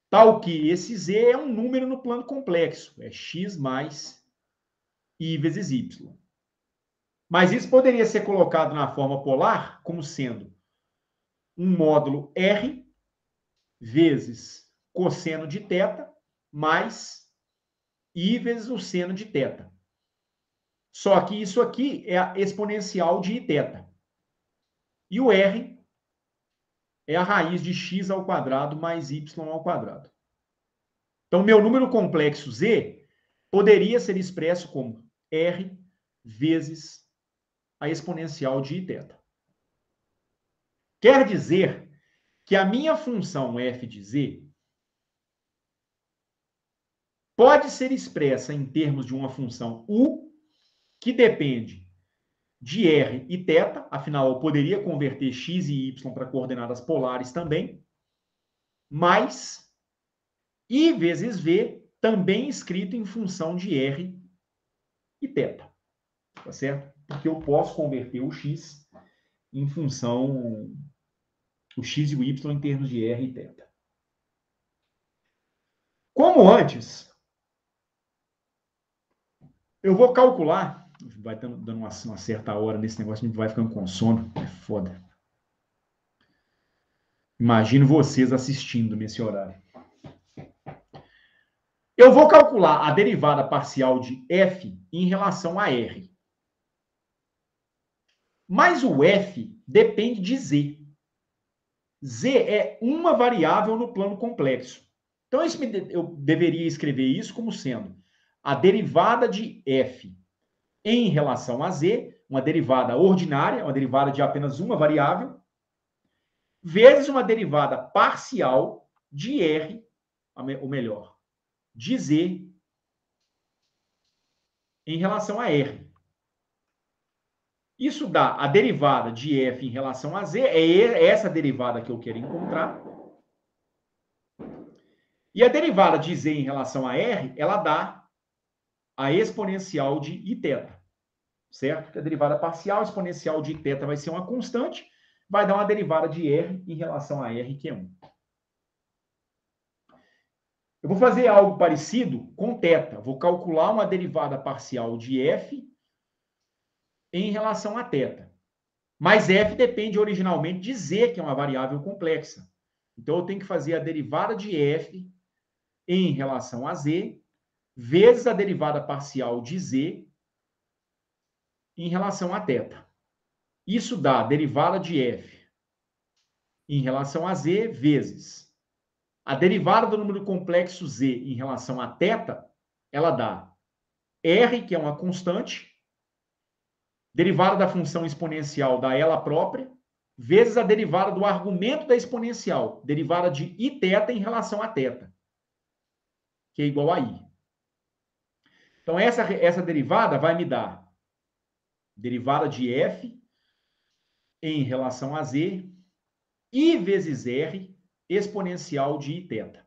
tal que esse z é um número no plano complexo, é x mais i vezes y. Mas isso poderia ser colocado na forma polar como sendo um módulo r vezes cosseno de θ mais i vezes o seno de θ. Só que isso aqui é a exponencial de iθ. E o r é a raiz de x ao quadrado mais y ao quadrado. Então, meu número complexo z poderia ser expresso como r vezes a exponencial de iθ. Quer dizer que a minha função f de z pode ser expressa em termos de uma função u, que depende de r e θ, afinal, eu poderia converter x e y para coordenadas polares também, mais i vezes v, também escrito em função de r e θ, tá certo? Porque eu posso converter o x em função, o x e o y em termos de r e θ. Como antes, eu vou calcular, vai dando uma certa hora nesse negócio, a gente vai ficando com sono, é foda. Imagino vocês assistindo nesse horário. Eu vou calcular a derivada parcial de f em relação a r. Mas o f depende de z. Z é uma variável no plano complexo. Então, eu deveria escrever isso como sendo a derivada de f em relação a z, uma derivada ordinária, uma derivada de apenas uma variável, vezes uma derivada parcial de r, ou melhor, de z em relação a r. Isso dá a derivada de f em relação a z, é essa derivada que eu quero encontrar. E a derivada de z em relação a r, ela dá a exponencial de iθ, certo? Porque a derivada parcial exponencial de iθ vai ser uma constante, vai dar uma derivada de r em relação a r, que é 1. Eu vou fazer algo parecido com θ. Vou calcular uma derivada parcial de f em relação a θ. Mas f depende originalmente de z, que é uma variável complexa. Então, eu tenho que fazer a derivada de f em relação a z, vezes a derivada parcial de z em relação a θ. Isso dá a derivada de f em relação a z, vezes a derivada do número complexo z em relação a θ, ela dá r, que é uma constante, derivada da função exponencial dá ela própria, vezes a derivada do argumento da exponencial, derivada de iθ em relação a θ, que é igual a i. Então, essa derivada vai me dar derivada de f em relação a z, i vezes r, exponencial de iθ.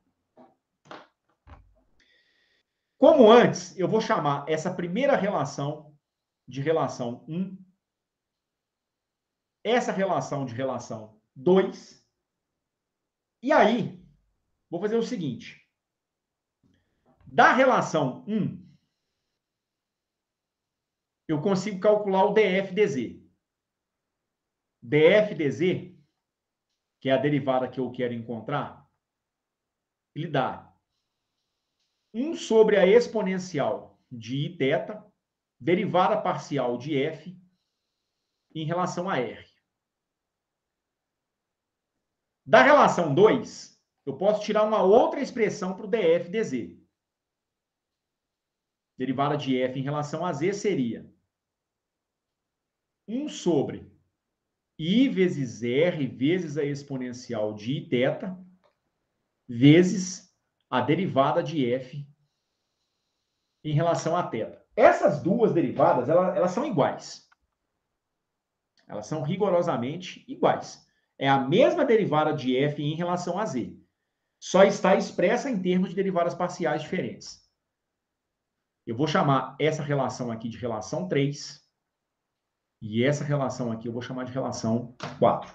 Como antes, eu vou chamar essa primeira relação de relação 1, essa relação de relação 2, e aí, vou fazer o seguinte. Da relação 1, eu consigo calcular o df dz. Df dz, que é a derivada que eu quero encontrar, ele dá 1 sobre a exponencial de iθ, derivada parcial de f, em relação a r. Da relação 2, eu posso tirar uma outra expressão para o df dz. Derivada de f em relação a z seria 1 sobre i vezes r vezes a exponencial de iθ, vezes a derivada de f em relação a θ. Essas duas derivadas, elas são iguais. Elas são rigorosamente iguais. É a mesma derivada de f em relação a z. Só está expressa em termos de derivadas parciais diferentes. Eu vou chamar essa relação aqui de relação 3. E essa relação aqui eu vou chamar de relação 4.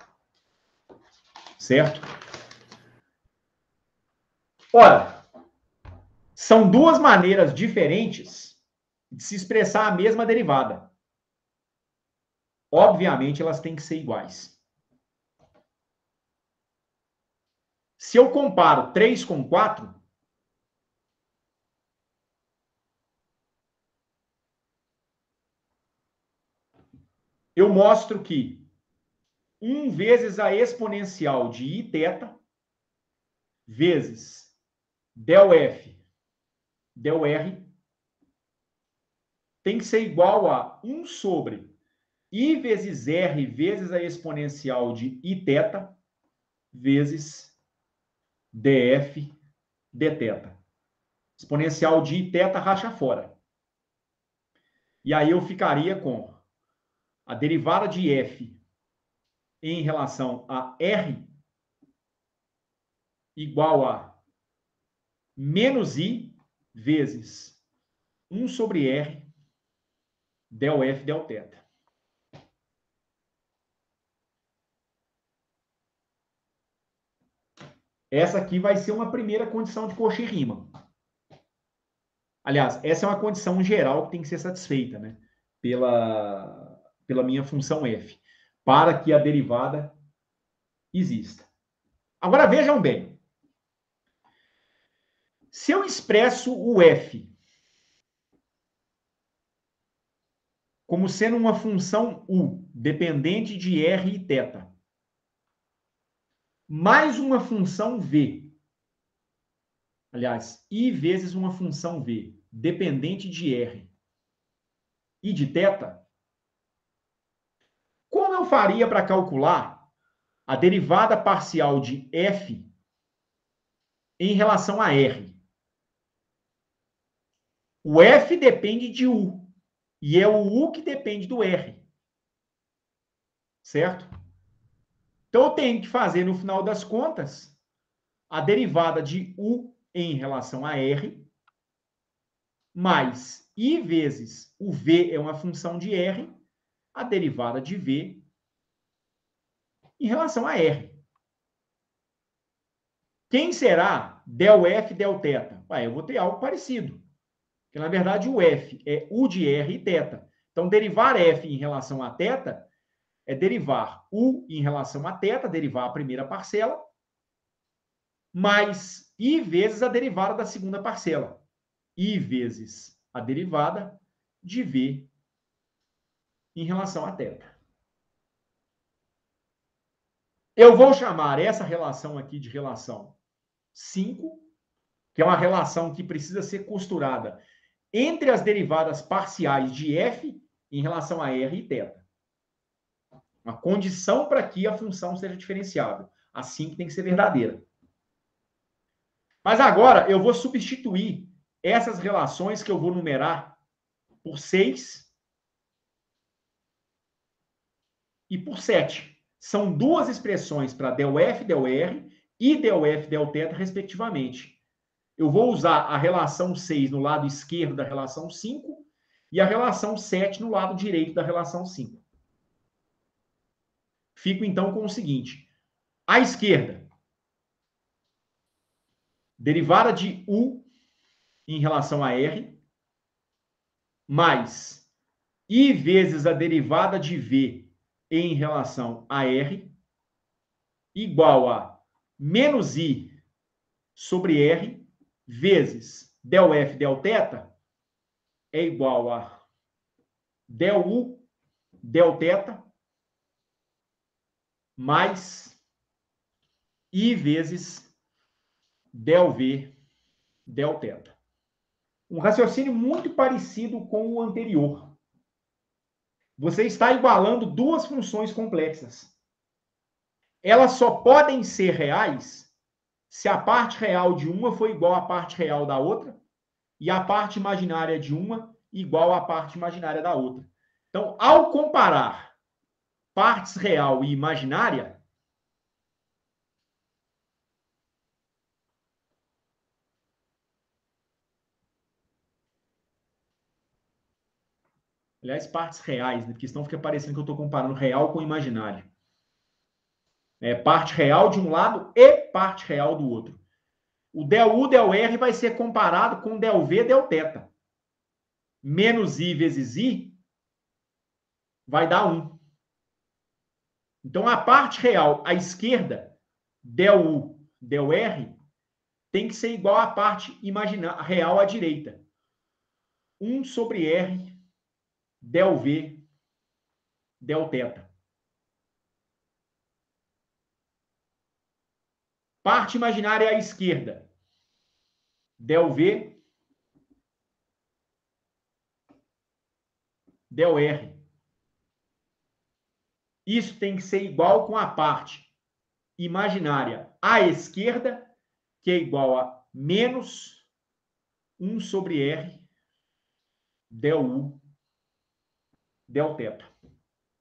Certo? Ora, são duas maneiras diferentes de se expressar a mesma derivada. Obviamente, elas têm que ser iguais. Se eu comparo 3 com 4, eu mostro que 1 vezes a exponencial de iθ vezes del f, del r, tem que ser igual a 1 sobre i vezes r vezes a exponencial de iθ vezes df dθ. Exponencial de θ racha fora. E aí eu ficaria com a derivada de f em relação a r igual a menos i vezes 1 sobre r del f del θ. Essa aqui vai ser uma primeira condição de Cauchy-Riemann. Aliás, essa é uma condição geral que tem que ser satisfeita, né? Pela minha função f, para que a derivada exista. Agora vejam bem. Se eu expresso o f como sendo uma função u, dependente de r e θ, mais uma função v, aliás, i vezes uma função v, dependente de r e de θ, como eu faria para calcular a derivada parcial de f em relação a r? O f depende de u, e é o u que depende do r. Certo? Então, eu tenho que fazer, no final das contas, a derivada de u em relação a r, mais i vezes o v é uma função de r, a derivada de v em relação a r. Quem será del f del θ? Eu vou ter algo parecido. Porque, na verdade, o f é u de r e θ. Então, derivar f em relação a θ é derivar u em relação a θ, derivar a primeira parcela, mais i vezes a derivada da segunda parcela. I vezes a derivada de v em relação a θ. Eu vou chamar essa relação aqui de relação 5, que é uma relação que precisa ser costurada entre as derivadas parciais de f em relação a r e θ. Uma condição para que a função seja diferenciável. Assim que tem que ser verdadeira. Mas agora eu vou substituir essas relações que eu vou numerar por 6 e por 7. São duas expressões para del f, del r e del f, del θ, respectivamente. Eu vou usar a relação 6 no lado esquerdo da relação 5 e a relação 7 no lado direito da relação 5. Fico, então, com o seguinte. À esquerda, derivada de u em relação a r, mais i vezes a derivada de v em relação a r, igual a menos i sobre r, vezes del f, del θ, é igual a del u, del θ, mais i vezes del v, del θ. Um raciocínio muito parecido com o anterior. Você está igualando duas funções complexas. Elas só podem ser reais se a parte real de uma for igual à parte real da outra e a parte imaginária de uma igual à parte imaginária da outra. Então, ao comparar partes real e imaginária, aliás, partes reais, né? Porque senão fica parecendo que eu estou comparando real com imaginário. É parte real de um lado e parte real do outro. O del U, del R vai ser comparado com del V, del θ. Menos I vezes I vai dar 1. Então, a parte real à esquerda, del U, del R, tem que ser igual à parte real à direita. 1 sobre R, del V, del θ. Parte imaginária à esquerda, del V, del R. Isso tem que ser igual com a parte imaginária à esquerda, que é igual a menos 1 sobre R del U del θ.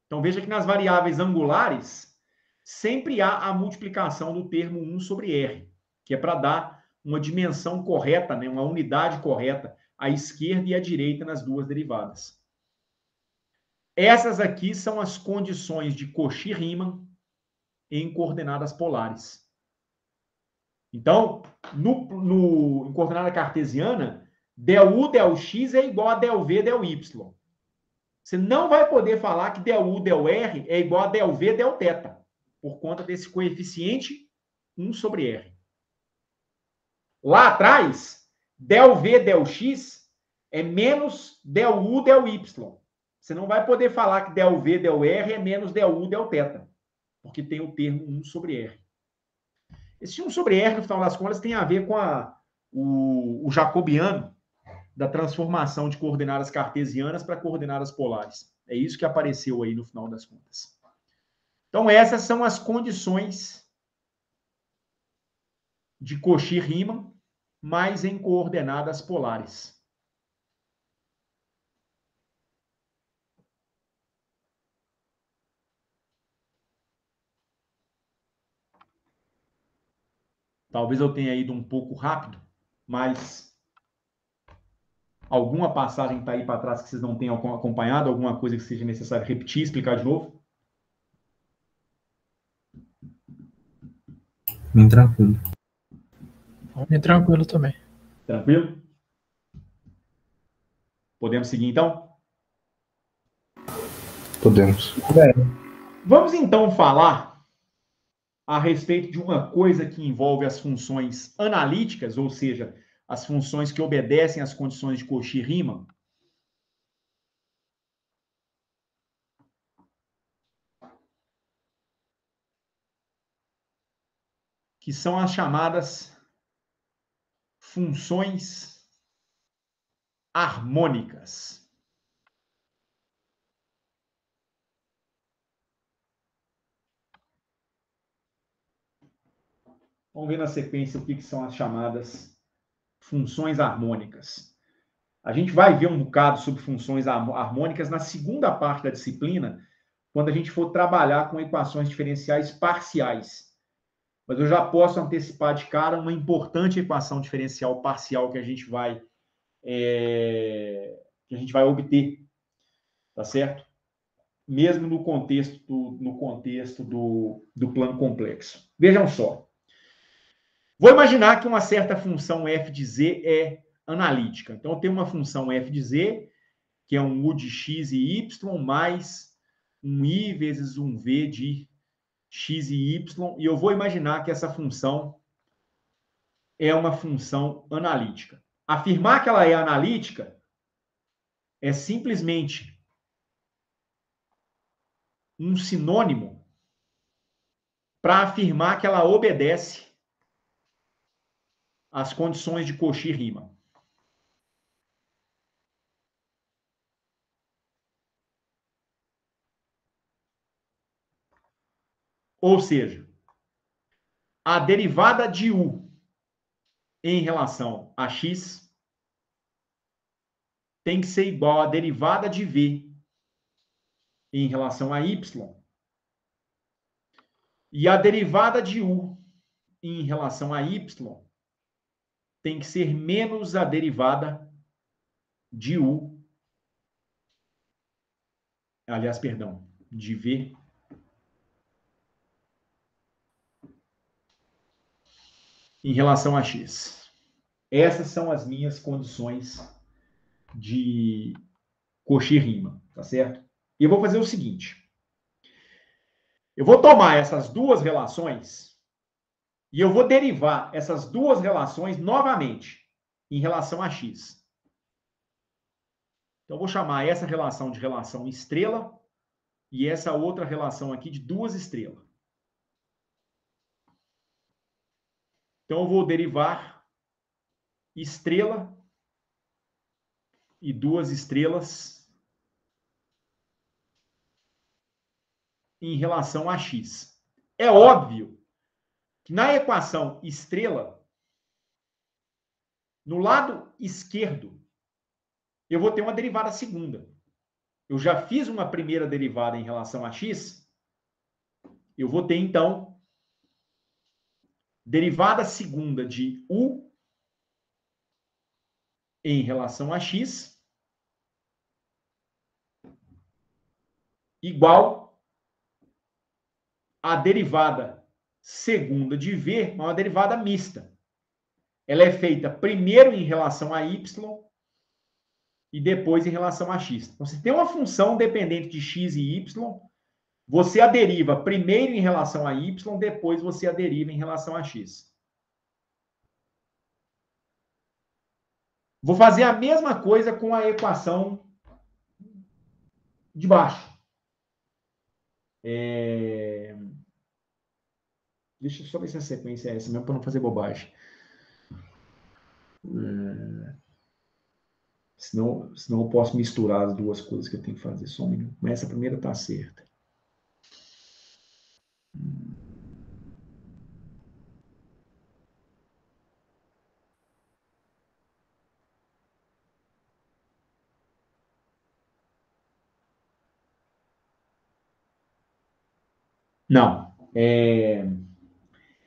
Então, veja que nas variáveis angulares, sempre há a multiplicação do termo 1 sobre R, que é para dar uma dimensão correta, né, uma unidade correta à esquerda e à direita nas duas derivadas. Essas aqui são as condições de Cauchy-Riemann em coordenadas polares. Então, em coordenada cartesiana, del U, del X é igual a del V, del Y. Você não vai poder falar que del U, del R é igual a del V, del θ, por conta desse coeficiente 1 sobre R. Lá atrás, del V, del X é menos del U, del Y. Você não vai poder falar que del V, del R é menos del U, del θ, porque tem o termo 1 sobre R. Esse 1 sobre R, no final das contas, tem a ver com o jacobiano da transformação de coordenadas cartesianas para coordenadas polares. É isso que apareceu aí no final das contas. Então, essas são as condições de Cauchy-Riemann, mas em coordenadas polares. Talvez eu tenha ido um pouco rápido, mas alguma passagem está aí para trás que vocês não tenham acompanhado, alguma coisa que seja necessário repetir, explicar de novo? Bem tranquilo. Bem tranquilo também. Tranquilo? Podemos seguir, então? Podemos. Vamos, então, falar a respeito de uma coisa que envolve as funções analíticas, ou seja, as funções que obedecem às condições de Cauchy-Riemann. Que são as chamadas funções harmônicas. Vamos ver na sequência o que são as chamadas funções harmônicas. A gente vai ver um bocado sobre funções harmônicas na segunda parte da disciplina, quando a gente for trabalhar com equações diferenciais parciais. Mas eu já posso antecipar de cara uma importante equação diferencial parcial que a gente vai obter, tá certo? Mesmo no contexto do plano complexo. Vejam só. Vou imaginar que uma certa função f de z é analítica. Então, eu tenho uma função f de z, que é um u de x e y, mais um i vezes um v de x e y, e eu vou imaginar que essa função é uma função analítica. Afirmar que ela é analítica é simplesmente um sinônimo para afirmar que ela obedece às condições de Cauchy-Riemann. Ou seja, a derivada de u em relação a x tem que ser igual à derivada de v em relação a y, e a derivada de u em relação a y tem que ser menos a derivada de u, aliás, perdão, de v em relação a x. Essas são as minhas condições de Cauchy-Riemann, tá certo? E eu vou fazer o seguinte. Eu vou tomar essas duas relações e eu vou derivar essas duas relações novamente em relação a x. Então, eu vou chamar essa relação de relação estrela e essa outra relação aqui de duas estrelas. Então, eu vou derivar estrela e duas estrelas em relação a x. É óbvio Na equação estrela, no lado esquerdo, eu vou ter uma derivada segunda. Eu já fiz uma primeira derivada em relação a x, eu vou ter, então, derivada segunda de u em relação a x igual a derivada segunda de v, uma derivada mista. Ela é feita primeiro em relação a y e depois em relação a x. Então, se tem uma função dependente de x e y, você a deriva primeiro em relação a y, depois você a deriva em relação a x. Vou fazer a mesma coisa com a equação de baixo. Deixa eu só ver se a sequência é essa mesmo, para não fazer bobagem. Senão eu posso misturar as duas coisas que eu tenho que fazer. Só um minuto. Mas essa primeira está certa. Não. É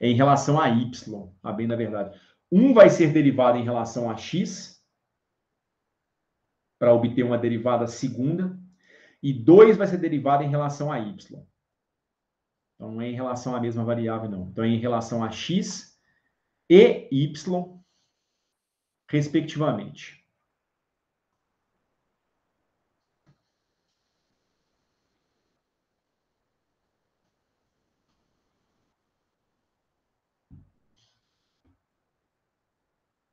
em relação a y, a bem da verdade. Um vai ser derivado em relação a x, para obter uma derivada segunda, e 2 vai ser derivado em relação a y. Então, não é em relação à mesma variável, não. Então, é em relação a x e y, respectivamente.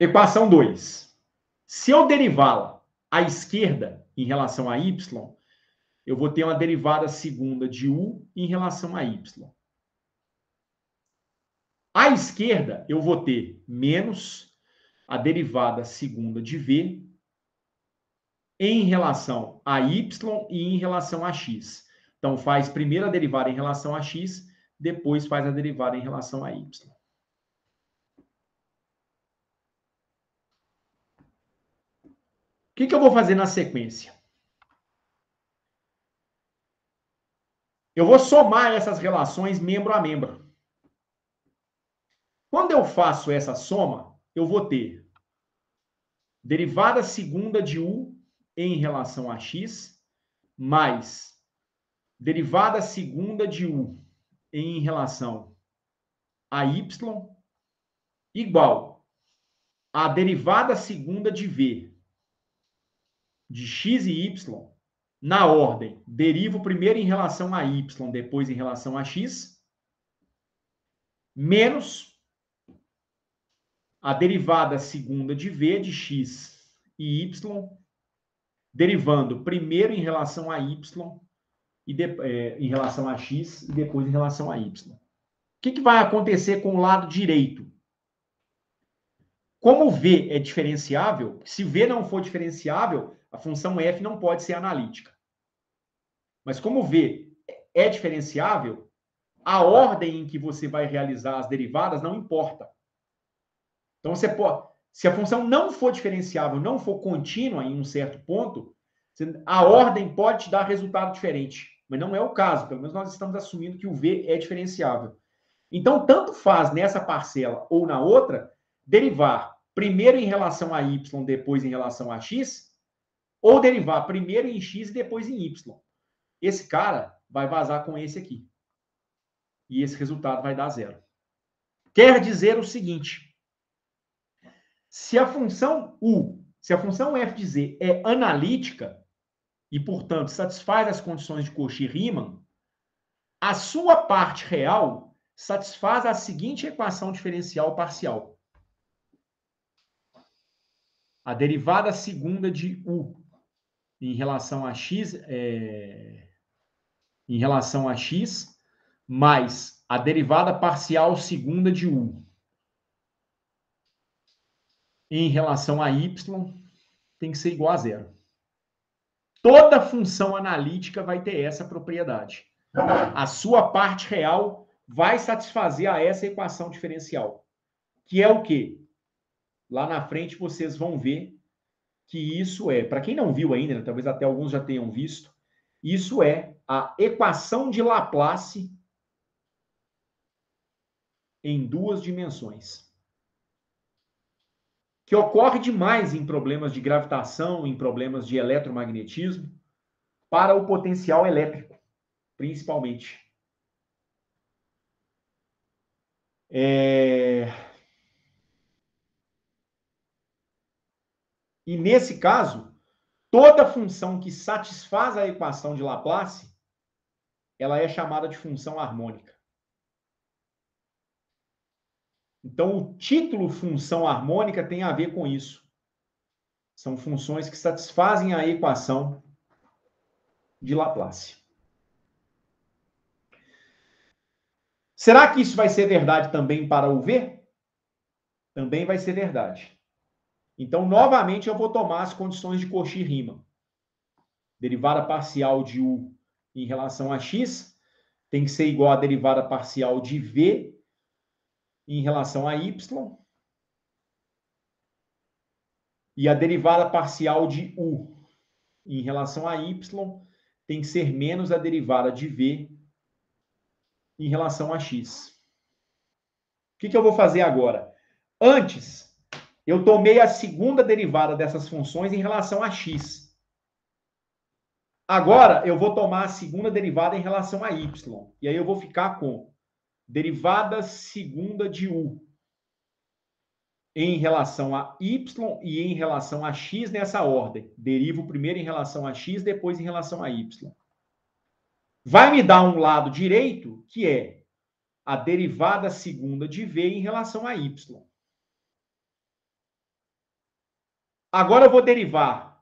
Equação 2. Se eu derivá-la à esquerda em relação a y, eu vou ter uma derivada segunda de u em relação a y. À esquerda, eu vou ter menos a derivada segunda de v em relação a y e em relação a x. Então, faz primeiro a derivada em relação a x, depois faz a derivada em relação a y. O que eu vou fazer na sequência? Eu vou somar essas relações membro a membro. Quando eu faço essa soma, eu vou ter derivada segunda de u em relação a x, mais derivada segunda de u em relação a y, igual a derivada segunda de v de x e y, na ordem, derivo primeiro em relação a y, depois em relação a x, menos a derivada segunda de v de x e y, derivando primeiro em relação a y, em relação a x e depois em relação a y. O que vai acontecer com o lado direito? Como v é diferenciável, se v não for diferenciável, a função f não pode ser analítica. Mas como v é diferenciável, a ordem em que você vai realizar as derivadas não importa. Então, você pode, se a função não for diferenciável, não for contínua em um certo ponto, a ordem pode te dar resultado diferente. Mas não é o caso. Pelo menos nós estamos assumindo que o v é diferenciável. Então, tanto faz nessa parcela ou na outra, derivar primeiro em relação a y, depois em relação a x, ou derivar primeiro em x e depois em y. Esse cara vai vazar com esse aqui. E esse resultado vai dar zero. Quer dizer o seguinte: se a função u, se a função f de z é analítica e, portanto, satisfaz as condições de Cauchy-Riemann, a sua parte real satisfaz a seguinte equação diferencial parcial. A derivada segunda de u em relação a x mais a derivada parcial segunda de u em relação a y tem que ser igual a zero. Toda função analítica vai ter essa propriedade. A sua parte real vai satisfazer a essa equação diferencial. Que é o quê? Lá na frente vocês vão ver que isso é, para quem não viu ainda, né, talvez até alguns já tenham visto, isso é a equação de Laplace em duas dimensões. Que ocorre demais em problemas de gravitação, em problemas de eletromagnetismo, para o potencial elétrico, principalmente. E nesse caso, toda função que satisfaz a equação de Laplace, ela é chamada de função harmônica. Então, o título função harmônica tem a ver com isso. São funções que satisfazem a equação de Laplace. Será que isso vai ser verdade também para o V? Também vai ser verdade. Então, novamente, eu vou tomar as condições de Cauchy-Riemann. Derivada parcial de U em relação a X tem que ser igual à derivada parcial de V em relação a Y. E a derivada parcial de U em relação a Y tem que ser menos a derivada de V em relação a X. O que eu vou fazer agora? Antes, eu tomei a segunda derivada dessas funções em relação a X. Agora, eu vou tomar a segunda derivada em relação a Y. E aí eu vou ficar com derivada segunda de U em relação a Y e em relação a X nessa ordem. Derivo primeiro em relação a X, depois em relação a Y. Vai me dar um lado direito, que é a derivada segunda de V em relação a Y. Agora eu vou derivar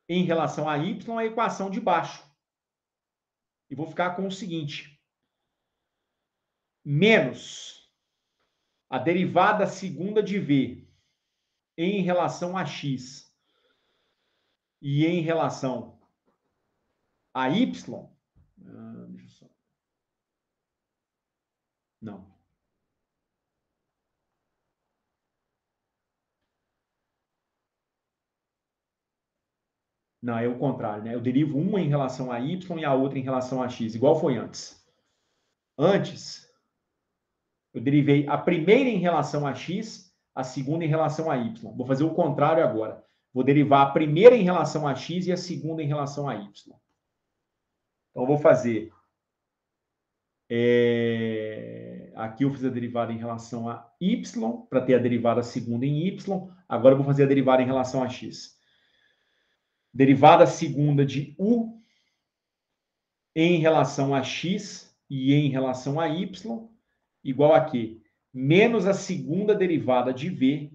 em relação a Y a equação de baixo. E vou ficar com o seguinte. Menos a derivada segunda de V em relação a X e em relação a Y. Deixa eu só. Não. Não, é o contrário, né? Eu derivo uma em relação a Y e a outra em relação a X, igual foi antes. Antes, eu derivei a primeira em relação a X, a segunda em relação a Y. Vou fazer o contrário agora. Vou derivar a primeira em relação a X e a segunda em relação a Y. Então, eu vou fazer... Aqui eu fiz a derivada em relação a Y, para ter a derivada segunda em Y. Agora eu vou fazer a derivada em relação a X. Derivada segunda de U em relação a X e em relação a Y, igual a quê? Menos a segunda derivada de V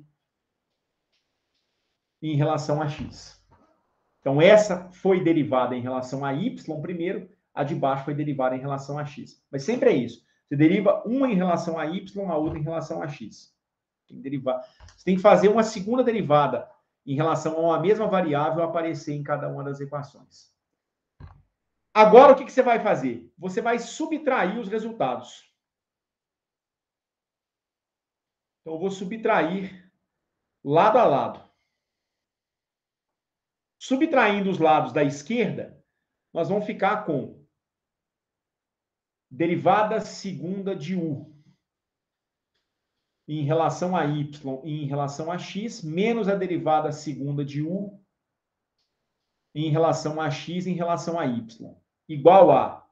em relação a X. Então, essa foi derivada em relação a Y primeiro, a de baixo foi derivada em relação a X. Mas sempre é isso. Você deriva uma em relação a Y, a outra em relação a X. Tem que derivar. Você tem que fazer uma segunda derivada em relação a uma mesma variável aparecer em cada uma das equações. Agora, o que você vai fazer? Você vai subtrair os resultados. Então, eu vou subtrair lado a lado. Subtraindo os lados da esquerda, nós vamos ficar com derivada segunda de U em relação a Y e em relação a X, menos a derivada segunda de U em relação a X em relação a Y. Igual a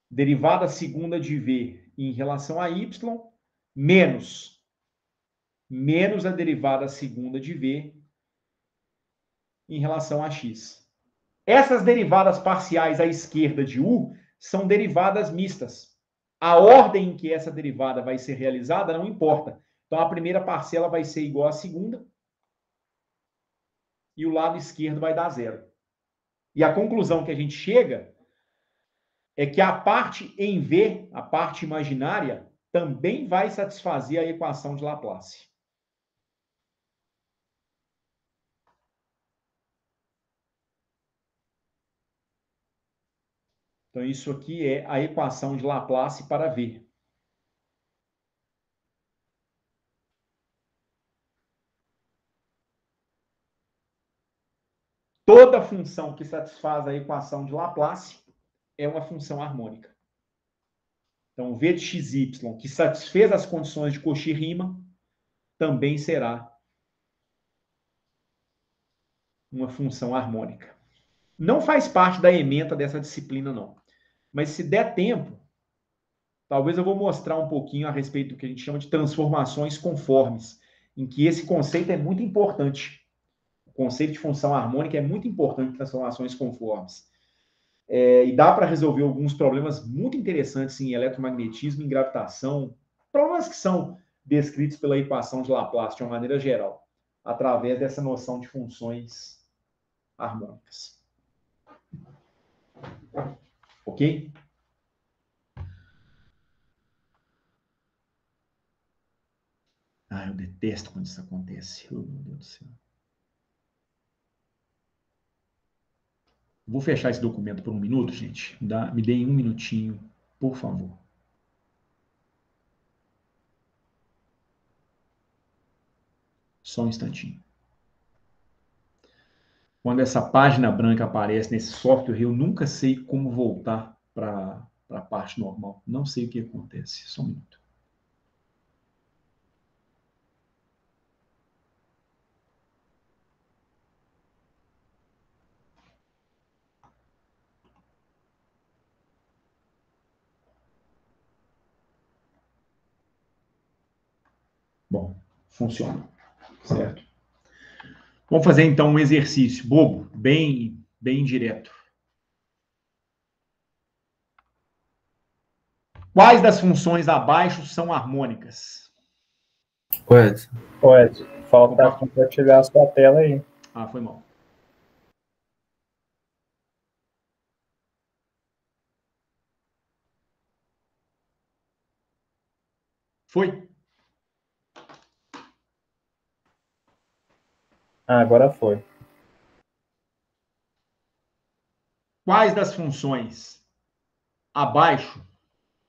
derivada segunda de V em relação a Y, menos a derivada segunda de V em relação a X. Essas derivadas parciais à esquerda de U são derivadas mistas. A ordem em que essa derivada vai ser realizada não importa. Então, a primeira parcela vai ser igual à segunda e o lado esquerdo vai dar zero. E a conclusão que a gente chega é que a parte em V, a parte imaginária, também vai satisfazer a equação de Laplace. Então, isso aqui é a equação de Laplace para V. Toda função que satisfaz a equação de Laplace é uma função harmônica. Então, o V de xy, que satisfez as condições de Cauchy-Riemann, também será uma função harmônica. Não faz parte da ementa dessa disciplina, não. Mas se der tempo, talvez eu vou mostrar um pouquinho a respeito do que a gente chama de transformações conformes, em que esse conceito é muito importante. O conceito de função harmônica é muito importante em transformações conformes. E dá para resolver alguns problemas muito interessantes em eletromagnetismo, em gravitação, problemas que são descritos pela equação de Laplace de uma maneira geral, através dessa noção de funções harmônicas. Ok? Eu detesto quando isso acontece. Oh, meu Deus do céu. Vou fechar esse documento por um minuto, gente. Me deem um minutinho, por favor. Só um instantinho. Quando essa página branca aparece nesse software, eu nunca sei como voltar para a parte normal. Não sei o que acontece. Só um minuto. Bom, funciona. Certo? Vamos fazer então um exercício bobo, bem direto. Quais das funções abaixo são harmônicas? Edson, falta compartilhar a sua tela aí. Foi mal. Foi? Agora foi. Quais das funções abaixo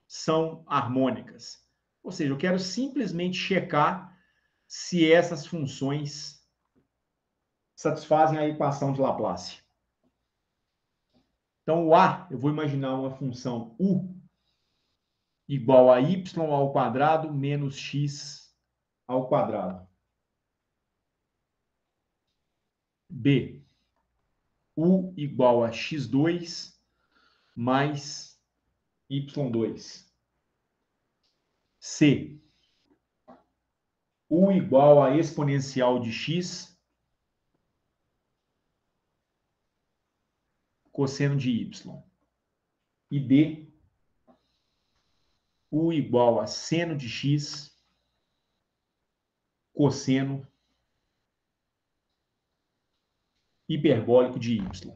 são harmônicas? Ou seja, eu quero simplesmente checar se essas funções satisfazem a equação de Laplace. Então, o A, eu vou imaginar uma função U igual a y ao quadrado menos x ao quadrado. B, U igual a x2 mais y2. C, U igual a exponencial de x cosseno de y. E D, U igual a seno de x cosseno hiperbólico de y.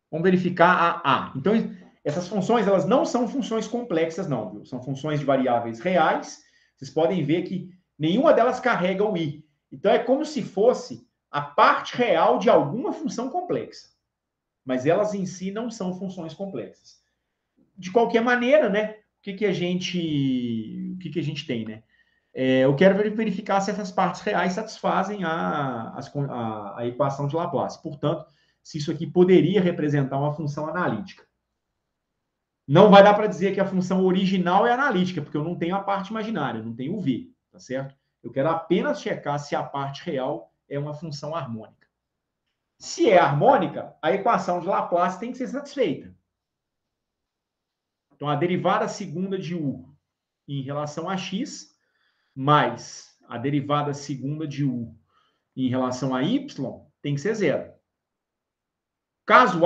Vamos verificar a A. Então, essas funções, elas não são funções complexas, não, viu? São funções de variáveis reais. Vocês podem ver que nenhuma delas carrega o i. Então, é como se fosse a parte real de alguma função complexa. Mas elas em si não são funções complexas. De qualquer maneira, né? O que a gente tem, né? Eu quero verificar se essas partes reais satisfazem a equação de Laplace. Portanto, se isso aqui poderia representar uma função analítica. Não vai dar para dizer que a função original é analítica, porque eu não tenho a parte imaginária, não tenho o v, tá certo? Eu quero apenas checar se a parte real é uma função harmônica. Se é harmônica, a equação de Laplace tem que ser satisfeita. Então, a derivada segunda de u em relação a x, mais a derivada segunda de u em relação a y, tem que ser zero. Caso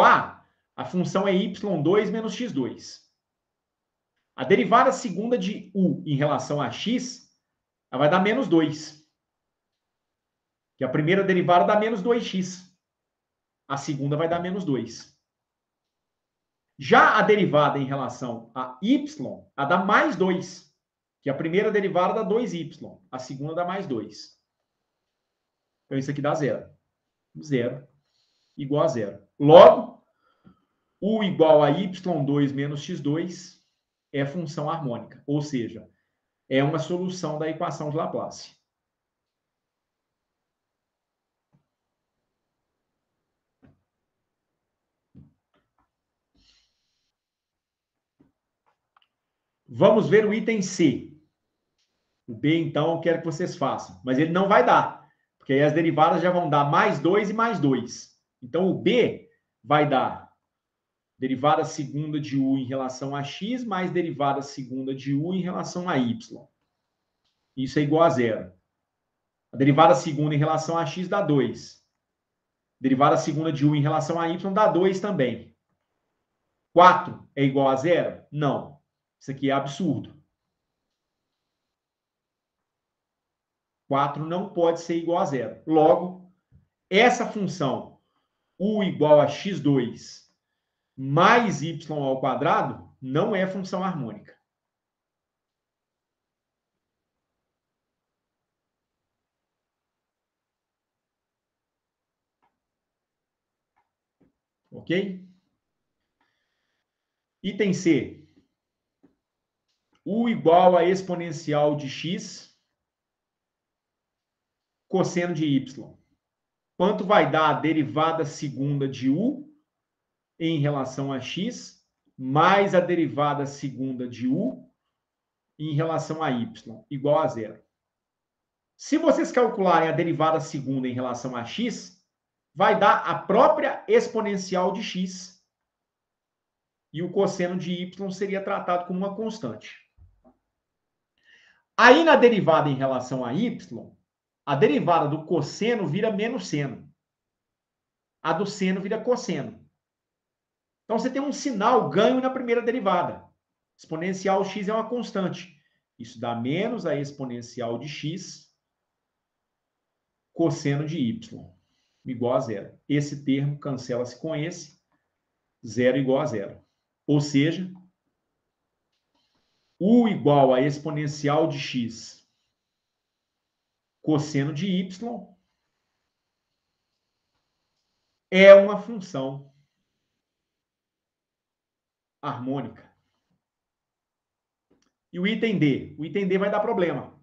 a função é y2 menos x2. A derivada segunda de u em relação a x, ela vai dar menos 2. Que a primeira derivada dá menos 2x. A segunda vai dar menos 2. Já a derivada em relação a y, ela dá mais 2. Que a primeira derivada dá 2y. A segunda dá mais 2. Então, isso aqui dá zero. Zero igual a zero. Logo, U igual a y2 menos x2 é função harmônica, ou seja, é uma solução da equação de Laplace. Vamos ver o item C. O B, então, eu quero que vocês façam. Mas ele não vai dar, porque aí as derivadas já vão dar mais 2 e mais 2. Então, o B vai dar derivada segunda de U em relação a x, mais derivada segunda de U em relação a y. Isso é igual a zero. A derivada segunda em relação a x dá 2. Derivada segunda de U em relação a y dá 2 também. 4 é igual a zero? Não. Isso aqui é absurdo. 4 não pode ser igual a zero. Logo, essa função U igual a x2 mais y ao quadrado não é função harmônica. Ok? Item C. U igual a exponencial de x cosseno de y. Quanto vai dar a derivada segunda de U em relação a x mais a derivada segunda de U em relação a y, igual a zero. Se vocês calcularem a derivada segunda em relação a x, vai dar a própria exponencial de x. E o cosseno de y seria tratado como uma constante. Aí, na derivada em relação a y, a derivada do cosseno vira menos seno. A do seno vira cosseno. Então, você tem um sinal ganho na primeira derivada. Exponencial x é uma constante. Isso dá menos a exponencial de x cosseno de y, igual a zero. Esse termo cancela-se com esse. Zero igual a zero. Ou seja, U igual a exponencial de x cosseno de y é uma função harmônica. E o item D? O item D vai dar problema.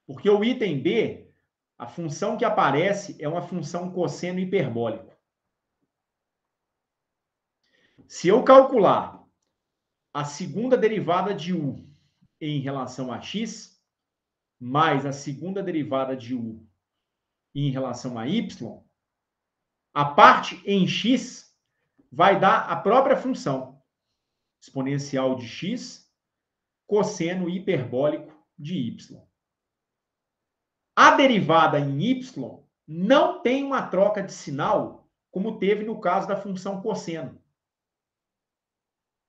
Porque o item B, a função que aparece é uma função cosseno hiperbólico. Se eu calcular a segunda derivada de U em relação a x, mais a segunda derivada de U em relação a y, a parte em x vai dar a própria função exponencial de x cosseno hiperbólico de y. A derivada em y não tem uma troca de sinal como teve no caso da função cosseno.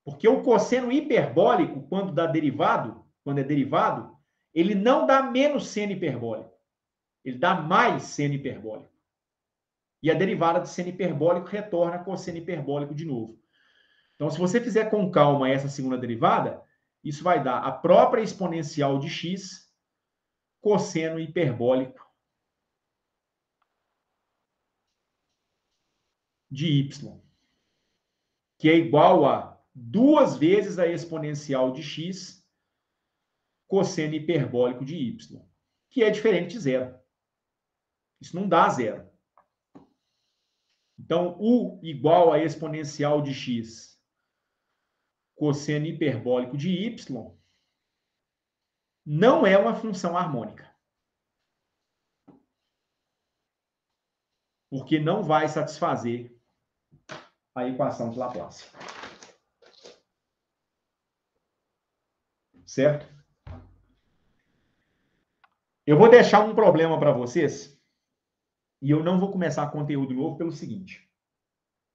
Porque o cosseno hiperbólico, quando é derivado, ele não dá menos seno hiperbólico. Ele dá mais seno hiperbólico. E a derivada de seno hiperbólico retorna cosseno hiperbólico de novo. Então, se você fizer com calma essa segunda derivada, isso vai dar a própria exponencial de x cosseno hiperbólico de y, que é igual a 2 vezes a exponencial de x cosseno hiperbólico de y, que é diferente de zero. Isso não dá zero. Então, U igual a exponencial de x cosseno hiperbólico de y não é uma função harmônica. Porque não vai satisfazer a equação de Laplace. Certo? Eu vou deixar um problema para vocês e eu não vou começar conteúdo novo pelo seguinte.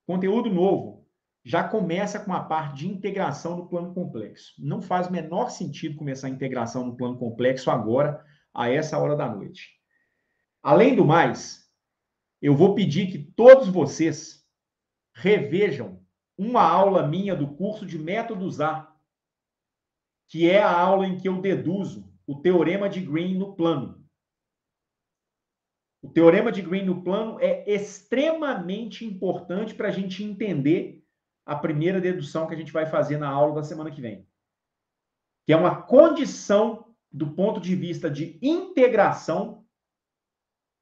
Conteúdo novo já começa com a parte de integração no plano complexo. Não faz o menor sentido começar a integração no plano complexo agora, a essa hora da noite. Além do mais, eu vou pedir que todos vocês revejam uma aula minha do curso de métodos A, que é a aula em que eu deduzo o teorema de Green no plano. O teorema de Green no plano é extremamente importante para a gente entender a primeira dedução que a gente vai fazer na aula da semana que vem, que é uma condição do ponto de vista de integração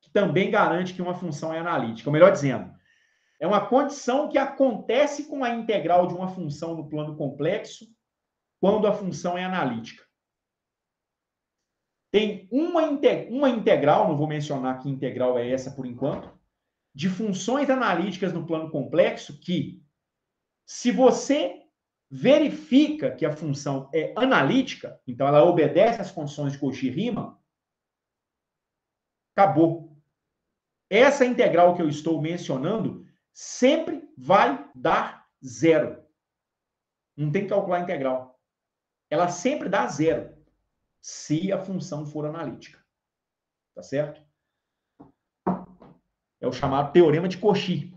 que também garante que uma função é analítica. Ou melhor dizendo, é uma condição que acontece com a integral de uma função no plano complexo quando a função é analítica. Tem uma integral, não vou mencionar que integral é essa por enquanto, de funções analíticas no plano complexo que, se você verifica que a função é analítica, então ela obedece às condições de Cauchy-Riemann, acabou. Essa integral que eu estou mencionando sempre vai dar zero. Não tem que calcular a integral. Ela sempre dá zero, se a função for analítica. Tá certo? É o chamado teorema de Cauchy,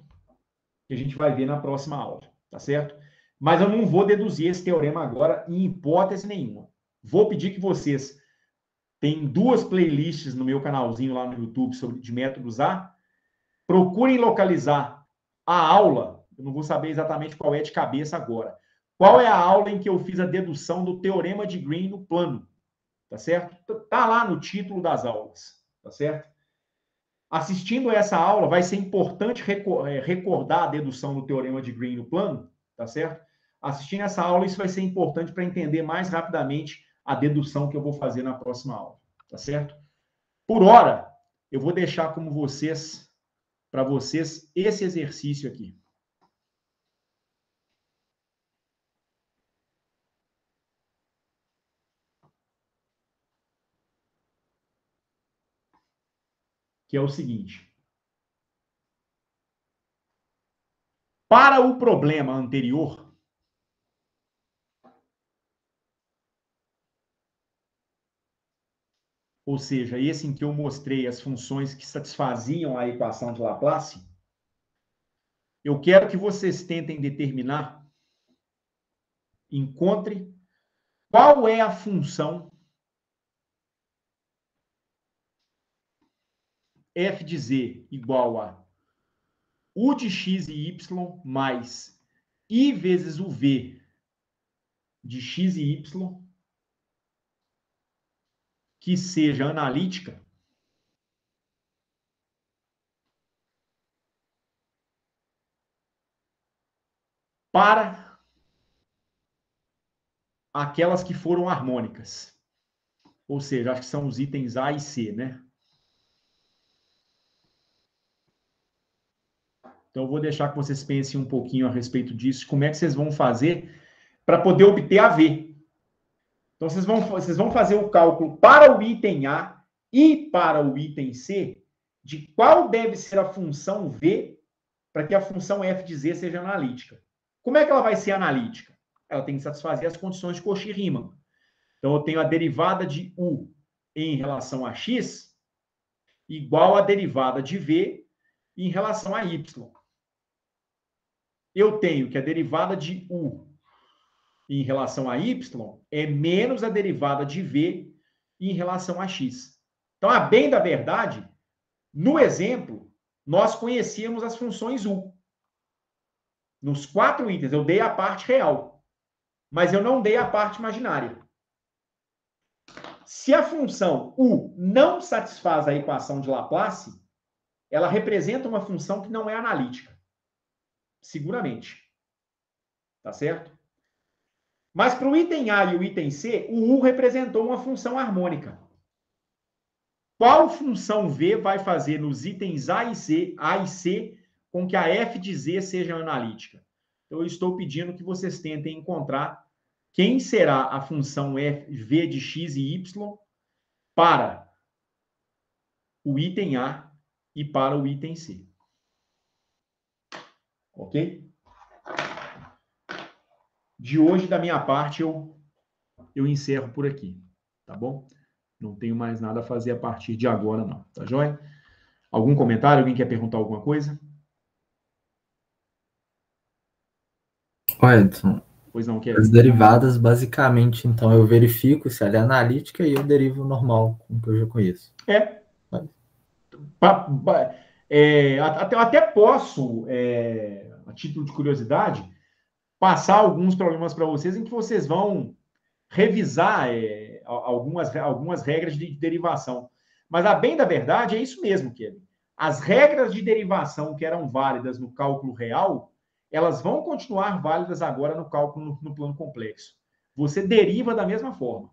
que a gente vai ver na próxima aula. Tá certo? Mas eu não vou deduzir esse teorema agora em hipótese nenhuma. Vou pedir que vocês tenham 2 playlists no meu canalzinho lá no YouTube de métodos A. Procurem localizar a aula. Eu não vou saber exatamente qual é de cabeça agora. Qual é a aula em que eu fiz a dedução do teorema de Green no plano? Tá certo? Tá lá no título das aulas. Tá certo? Assistindo essa aula, vai ser importante recordar a dedução do teorema de Green no plano. Tá certo? Assistindo essa aula, isso vai ser importante para entender mais rapidamente a dedução que eu vou fazer na próxima aula. Tá certo? Por hora, eu vou deixar como para vocês esse exercício aqui. Que é o seguinte. Para o problema anterior, ou seja, esse em que eu mostrei as funções que satisfaziam a equação de Laplace, eu quero que vocês tentem determinar, encontre qual é a função f de z igual a u de x e y mais i vezes o v de x e y que seja analítica para aquelas que foram harmônicas. Ou seja, acho que são os itens A e C, né? Então, eu vou deixar que vocês pensem um pouquinho a respeito disso, como é que vocês vão fazer para poder obter a V. Então, vocês vão fazer o cálculo para o item A e para o item C de qual deve ser a função V para que a função f de z seja analítica. Como é que ela vai ser analítica? Ela tem que satisfazer as condições de Cauchy-Riemann. Então, eu tenho a derivada de u em relação a x igual à derivada de v em relação a y. Eu tenho que a derivada de u em relação a y é menos a derivada de v em relação a x. Então, a bem da verdade, no exemplo, nós conhecíamos as funções u. Nos 4 itens, eu dei a parte real, mas eu não dei a parte imaginária. Se a função u não satisfaz a equação de Laplace, ela representa uma função que não é analítica. Seguramente. Tá certo? Mas para o item A e o item C, o U representou uma função harmônica. Qual função V vai fazer nos itens A e C, com que a f de z seja analítica? Então, eu estou pedindo que vocês tentem encontrar quem será a função v de x e y para o item A e para o item C. Ok? De hoje, da minha parte, eu encerro por aqui. Tá bom? Não tenho mais nada a fazer a partir de agora, não. Tá joia? Algum comentário? Alguém quer perguntar alguma coisa? Ô, Edson, Pois não, quer? as derivadas, basicamente, então, eu verifico se ela é analítica e eu derivo normal, como que eu já conheço. Até posso, a título de curiosidade, passar alguns problemas para vocês em que vocês vão revisar algumas regras de derivação. Mas, a bem da verdade, é isso mesmo, Kevin. As regras de derivação que eram válidas no cálculo real, elas vão continuar válidas agora no cálculo no plano complexo. Você deriva da mesma forma.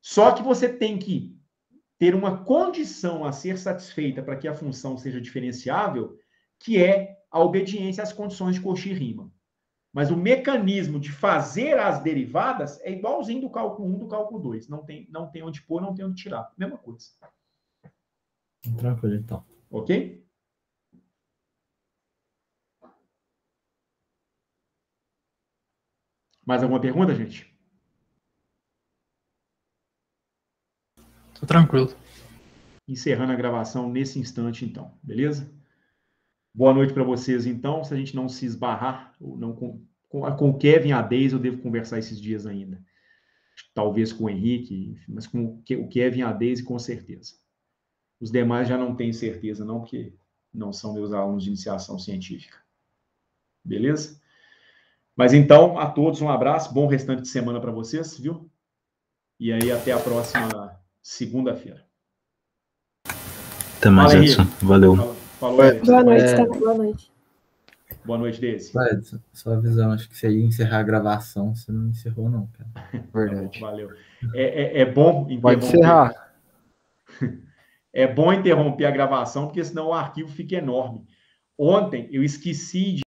Só que você tem que ter uma condição a ser satisfeita para que a função seja diferenciável, que é a obediência às condições de Cauchy-Riemann. Mas o mecanismo de fazer as derivadas é igualzinho do cálculo 1 do cálculo 2. Não tem onde pôr, não tem onde tirar. Mesma coisa. Tranquilo, então. Ok? Mais alguma pergunta, gente? Tô tranquilo. Encerrando a gravação nesse instante, então. Beleza? Boa noite para vocês, então. Se a gente não se esbarrar, ou não com o Kevin e a Deise, eu devo conversar esses dias ainda. Talvez com o Henrique, mas com o Kevin e a Deise, com certeza. Os demais já não tenho certeza, não, porque não são meus alunos de iniciação científica. Beleza? Mas então, a todos um abraço, bom restante de semana para vocês, viu? E aí, até a próxima segunda-feira. Até mais, Edson. Valeu. Falou, Edson. Boa noite, tá? Boa noite. Boa noite, Deise. Edson, só avisando, acho que você ia encerrar a gravação, você não encerrou, não, cara. Verdade. Valeu. É bom interromper. Pode encerrar. É bom interromper a gravação, porque senão o arquivo fica enorme. Ontem eu esqueci de